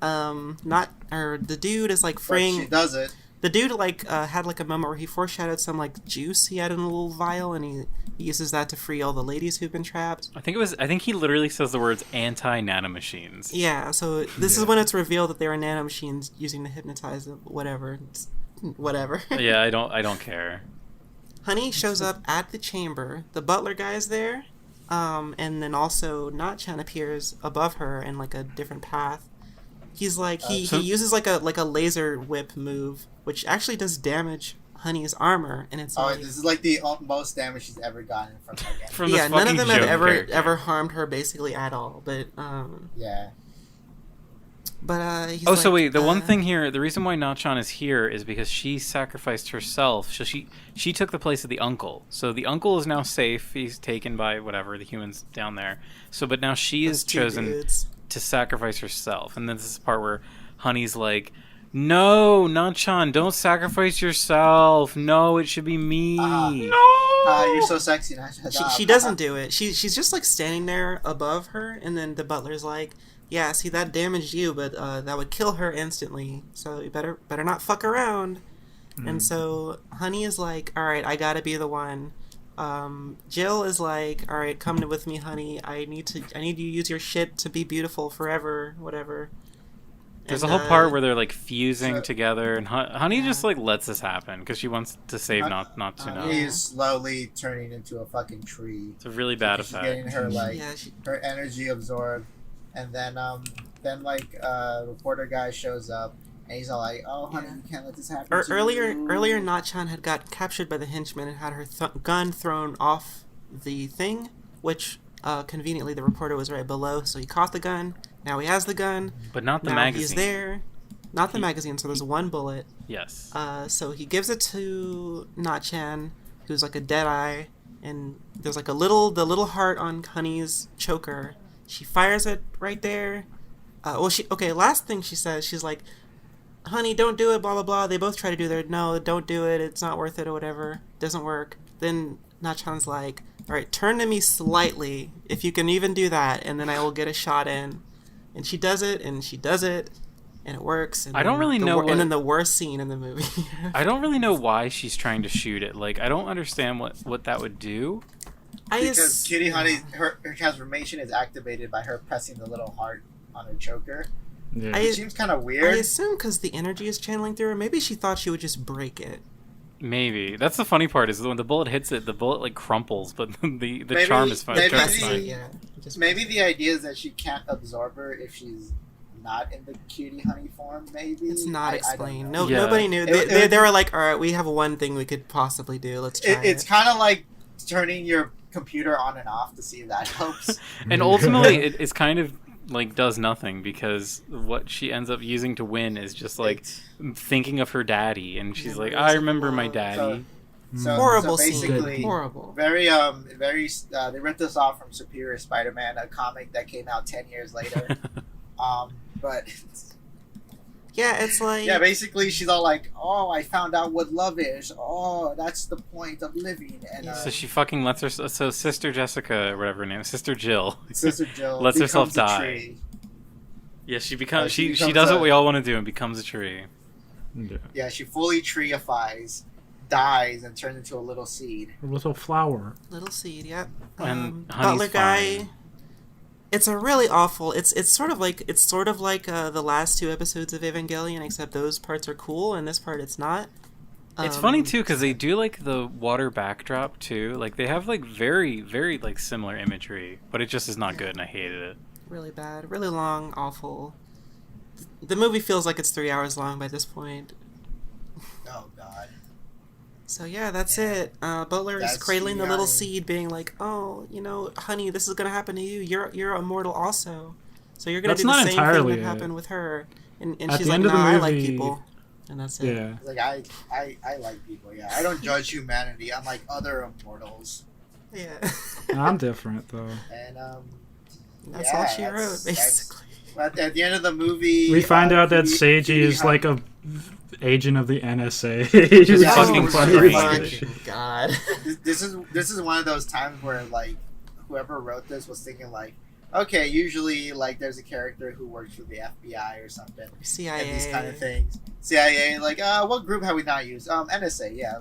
The dude is like freeing. But she does it. The dude like had like a moment where he foreshadowed some like juice he had in a little vial, and he uses that to free all the ladies who've been trapped. I think he literally says the words anti-nanomachines. Yeah, so this is when it's revealed that they were nanomachines using to hypnotize them. Whatever. Yeah, I don't care. Honey shows up at the chamber. The butler guy is there, and then also Nachan appears above her in like a different path. He's like he uses like a laser whip move, which actually does damage Honey's armor, and it's like, this is like the most damage she's ever gotten from like from this none of them have character. ever harmed her basically at all. But yeah. But he's so wait, the one thing here, the reason why Nachan is here is because she sacrificed herself. So she took the place of the uncle. So the uncle is now safe. He's taken by whatever the humans down there. So but now she is chosen to sacrifice herself. And then this is the part where Honey's like, "No, Nachan, don't sacrifice yourself. No, it should be me." No. You're so sexy, Nachan. She doesn't do it. She's just like standing there above her, and then the butler's like, "Yeah, see, that damaged you, but that would kill her instantly. So you better not fuck around." And so Honey is like, "All right, I gotta be the one." Jill is like, "All right, come with me, Honey. I need you to use your shit to be beautiful forever, whatever." There's a whole part where they're like fusing together, and Honey just like lets this happen because she wants to save not to know. He's slowly turning into a fucking tree. It's a really bad effect. She's getting her her energy absorbed. And then reporter guy shows up, and he's all like, "Oh, Honey, you can't let this happen." Earlier, Nachan had got captured by the henchmen and had her gun thrown off the thing, which conveniently the reporter was right below, so he caught the gun. Now he has the gun, but not the now magazine. He's there, not the magazine. So there's one bullet. Yes. So he gives it to Nachan, who's like a dead eye, and there's like the little heart on Honey's choker. She fires it right there. Last thing she says, she's like, "Honey, don't do it, blah, blah, blah." They both try to do their, "No, don't do it. It's not worth it," or whatever. Doesn't work. Then Nachan's like, "All right, turn to me slightly, if you can even do that, and then I will get a shot in." And she does it, and it works. And I don't really know. And then the worst scene in the movie. I don't really know why she's trying to shoot it. Like, I don't understand what that would do. Because Cutie Honey, her transformation is activated by her pressing the little heart on her choker. Yeah. It seems kind of weird. I assume because the energy is channeling through her. Maybe she thought she would just break it. Maybe. That's the funny part, is when the bullet hits it, the bullet like crumples, but the charm is fine. Maybe the idea is that she can't absorb her if she's not in the Cutie Honey form. Maybe it's not explained. Nobody knew. They were like, "All right, we have one thing we could possibly do. Let's try it." It's kind of like turning your computer on and off to see if that helps. And ultimately, it's kind of like does nothing, because what she ends up using to win is just like thinking of her daddy, and she's like, "I remember my daddy." Horrible basically, scene. Horrible. Very they ripped this off from Superior Spider-Man, a comic that came out 10 years later. But yeah, it's like, basically she's all like, "Oh, I found out what love is. Oh, that's the point of living." And so she fucking lets her. So Sister Jessica, or whatever her name is, Sister Jill lets herself die. Yeah, she becomes. She does what we all want to do and becomes a tree. Yeah, she fully treeifies, dies, and turns into a little seed. A little flower. Little seed, yep. And Butler guy It's a really awful. It's sort of like the last two episodes of Evangelion, except those parts are cool and this part it's not. It's funny too because they do like the water backdrop too. Like they have like very very like similar imagery, but it just is not good, and I hated it. Really bad, really long, awful. The movie feels like it's 3 hours long by this point. Oh God. So yeah, that's it. Butler is cradling the little seed, being like, "Oh, honey, this is gonna happen to you. You're immortal also. So you're gonna do the same thing that happened with her." And she's like, "Nah, I like people." And that's it. Yeah. Like I like people. Yeah, I don't judge humanity. Unlike other immortals. Yeah. I'm different though. And that's all she wrote, basically. At the end of the movie, We find out that Seiji is like a agent of the NSA. He's fucking Oh God. This is one of those times where like whoever wrote this was thinking like, okay, usually like there's a character who works for the FBI or something, CIA, and these kind of things. CIA, like what group have we not used? NSA, yeah,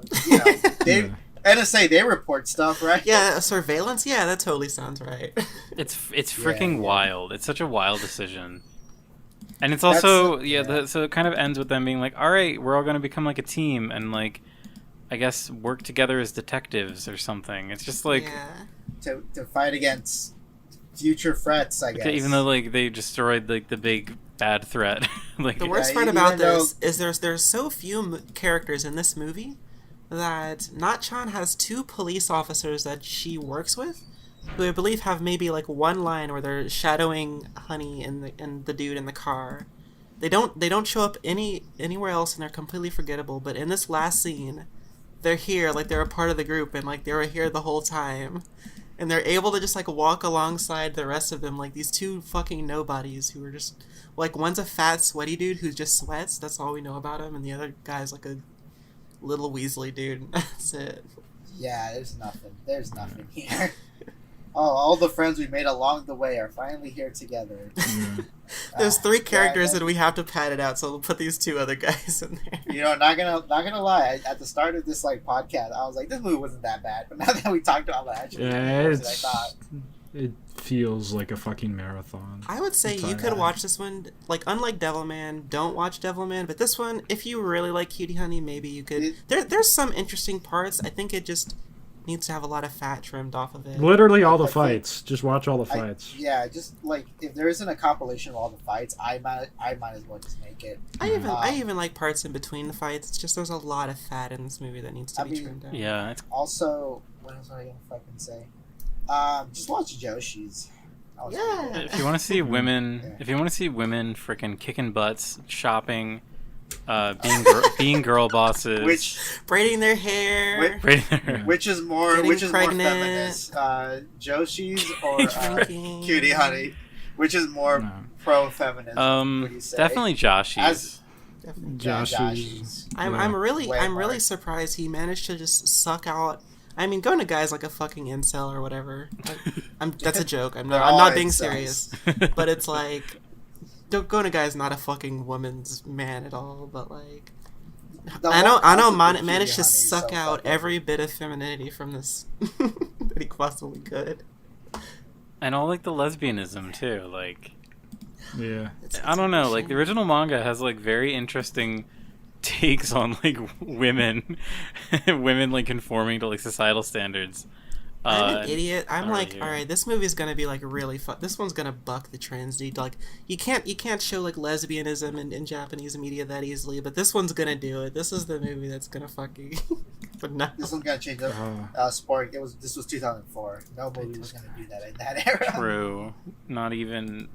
they. NSA, they report stuff, right? Yeah, surveillance. Yeah, that totally sounds right. It's freaking wild. It's such a wild decision, and it's also so it kind of ends with them being like, "All right, we're all going to become like a team, and like, I guess work together as detectives or something." It's just like to fight against future threats, I guess. Even though like they destroyed like the big bad threat. Like the worst part about this is there's so few characters in this movie that Natchan has 2 police officers that she works with, who I believe have maybe like one line where they're shadowing Honey and the dude in the car. They don't show up anywhere else, and they're completely forgettable. But in this last scene, they're here, like they're a part of the group, and like they were here the whole time, and they're able to just like walk alongside the rest of them, like these 2 fucking nobodies who are just like, one's a fat sweaty dude who just sweats. That's all we know about him, and the other guy's like a little Weasley dude. That's it. Yeah, there's nothing here. All the friends we made along the way are finally here together. There's 3 characters and we have to pad it out, so we'll put these 2 other guys in there. Not gonna lie. At the start of this like podcast, I was like, this movie wasn't that bad. But now that we talked about it, actually, it feels like a fucking marathon. I would say you could watch this one, like, unlike Devilman, don't watch Devilman, but this one, if you really like Cutie Honey, maybe you could. There's some interesting parts. I think it just needs to have a lot of fat trimmed off of it. Literally all the fights. Just watch all the fights. Just like if there isn't a compilation of all the fights, I might as well just make it. I even like parts in between the fights. It's just there's a lot of fat in this movie that needs to be trimmed out. Yeah. Also, what else was I gonna fucking say? Just watch Joshi's. Yeah. If you want to see women, freaking kicking butts, shopping, being girl bosses, braiding their hair, which is more feminist, Joshi's or Cutie Honey, which is more pro feminism. Definitely Joshi's. Joshi's. I'm really surprised he managed to just suck out. I mean, going to guys like a fucking incel or whatever. That's a joke. I'm not being serious. But it's like, going to guys not a fucking woman's man at all. But like, I know, managed to suck out every bit of femininity from this that he possibly could. And all like the lesbianism too. Like, yeah, I don't know. Like the original manga has like very interesting takes on like women like conforming to like societal standards. I'm an idiot. I'm like, all right, this movie is gonna be like really fun. This one's gonna buck the trans dude. Like, you can't show like lesbianism in Japanese media that easily, but this one's gonna do it. This is the movie that's gonna fucking. But no, this one's gonna change up. Spork. This was 2004. No movie was gonna do that in that era. True. Not even.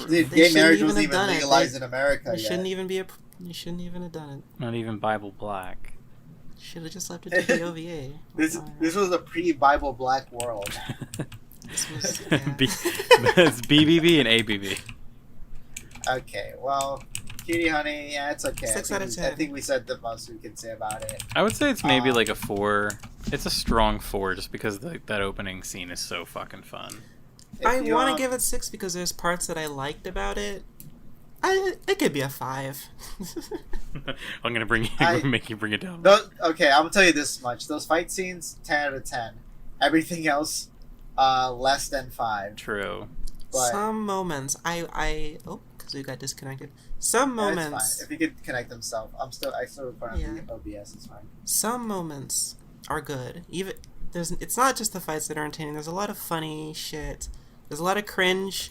Dude, gay marriage wasn't even legalized in America yet. You shouldn't even have done it. Not even Bible Black. Should have just left it to the OVA. This was a pre-Bible Black world. This was it's BBB and ABB. Okay, well, Cutie Honey, yeah, it's okay. 6 out of 10. I think we said the most we can say about it. I would say it's maybe like a 4. It's a strong 4 just because that opening scene is so fucking fun. I want to give it 6 because there's parts that I liked about it. It could be a 5. I'm gonna make you bring it down. Okay, I'm gonna tell you this much: those fight scenes, 10 out of 10. Everything else, less than 5. True. But some moments, oh, Kazoo got disconnected. Some yeah, it's moments, fine. If he could connect himself, I still record on the OBS. It's fine. some moments are good. Even it's not just the fights that are entertaining. There's a lot of funny shit. There's a lot of cringe.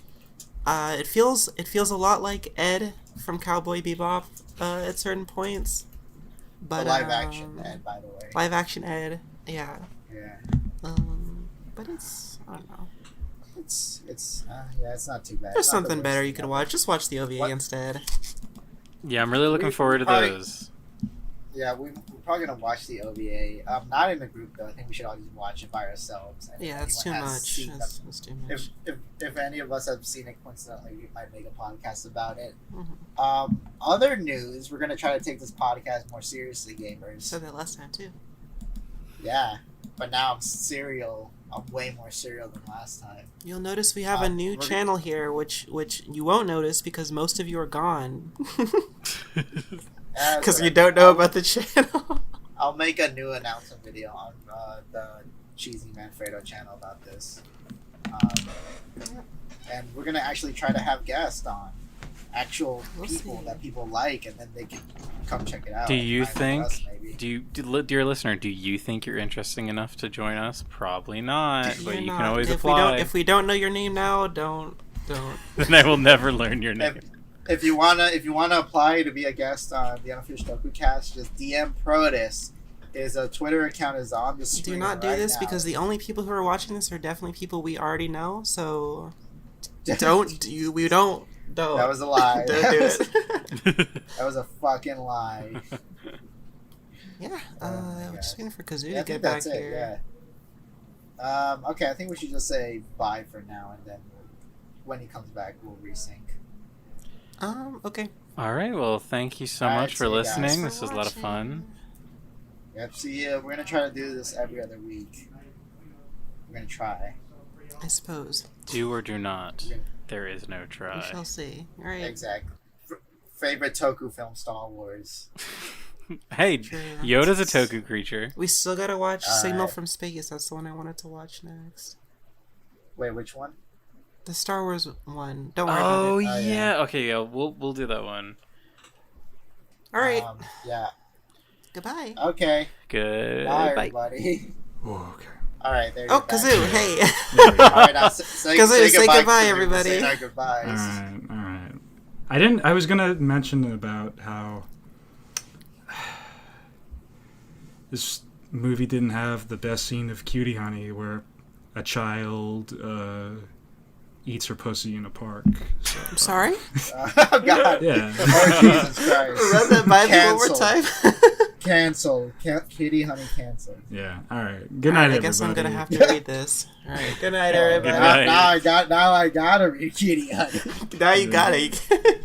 It feels a lot like Ed from Cowboy Bebop at certain points. But The live action Ed, by the way. Live action Ed, yeah. Yeah. But it's, I don't know. It's not too bad. There's It's not the something worst better thing you could ever. watch. Just watch the OVA What? instead. Yeah, I'm really looking forward to probably- those. Yeah, we're probably gonna watch the OVA. Not in a group though. I think we should all just watch it by ourselves. And if Yeah, that's too anyone has much. seen them- That's too much. if any of us have seen it coincidentally, we might make a podcast about it. Mhm. Other news, we're gonna try to take this podcast more seriously, gamers. Said that last time too. Yeah, but now I'm way more serial than last time. You'll notice we have a new we're- channel here, which you won't notice because most of you are gone. Because you don't know about the channel. I'll make a new announcement video on the Cheesymanfredo channel about this. And we're gonna actually try to have guests on, actual We'll people see. that people like, and then they can come check it out. Do you and find think? us, maybe. Dear listener, do you think you're interesting enough to join us? Probably not, but You're you not. can always if apply. If we don't know your name now, don't. Then I will never learn your name. If you wanna apply to be a guest on the Unofficial Tokucast, just DM Protus. His Twitter account is on the screen. Do not do right this now. because the only people who are watching this are definitely people we already know. So That don't. was a lie. Don't do it. That was a fucking lie. Yeah, Oh my we're just God. waiting for Kazoo Yeah, I to think get back that's it. here. Yeah. Okay, I think we should just say bye for now, and then when he comes back, we'll resync. Okay. All right. Well, thank you so All right, much for see you guys. listening. Thanks This for was a lot of fun. watching. Yep. See ya. We're gonna try to do this every other week. We're gonna try. I suppose. Do or do not. We're gonna- There is no We try. shall see. All right. Exactly. Favorite Toku film, Star Wars. Hey, True. Yoda's a Toku creature. We still gotta watch All Signal right. from Space. That's the one I wanted to watch next. Wait, which one? The Star Wars one. Don't worry Oh about it. Oh, yeah. yeah. Okay. Yeah. We'll do that one. All right. Yeah. Goodbye. Okay. Good. Bye, Bye. everybody. Oh, okay. All right. There. Oh, you're back. Kazoo. Hey. All right. Now say Kazoo, say goodbye, to everybody. Say our All goodbyes. right, all right. I was gonna mention about how this movie didn't have the best scene of Cutie Honey, where a child eats her pussy in a park. So, I'm sorry. Oh God. Yeah. Oh Jesus Christ. Run that by me one more time. Cancel. Kitty Honey cancel. Yeah. All right. Good night, I everybody. guess I'm gonna have to read this. All right. Good night, everybody. Good night. Now I gotta read Kitty Honey. Now you got it.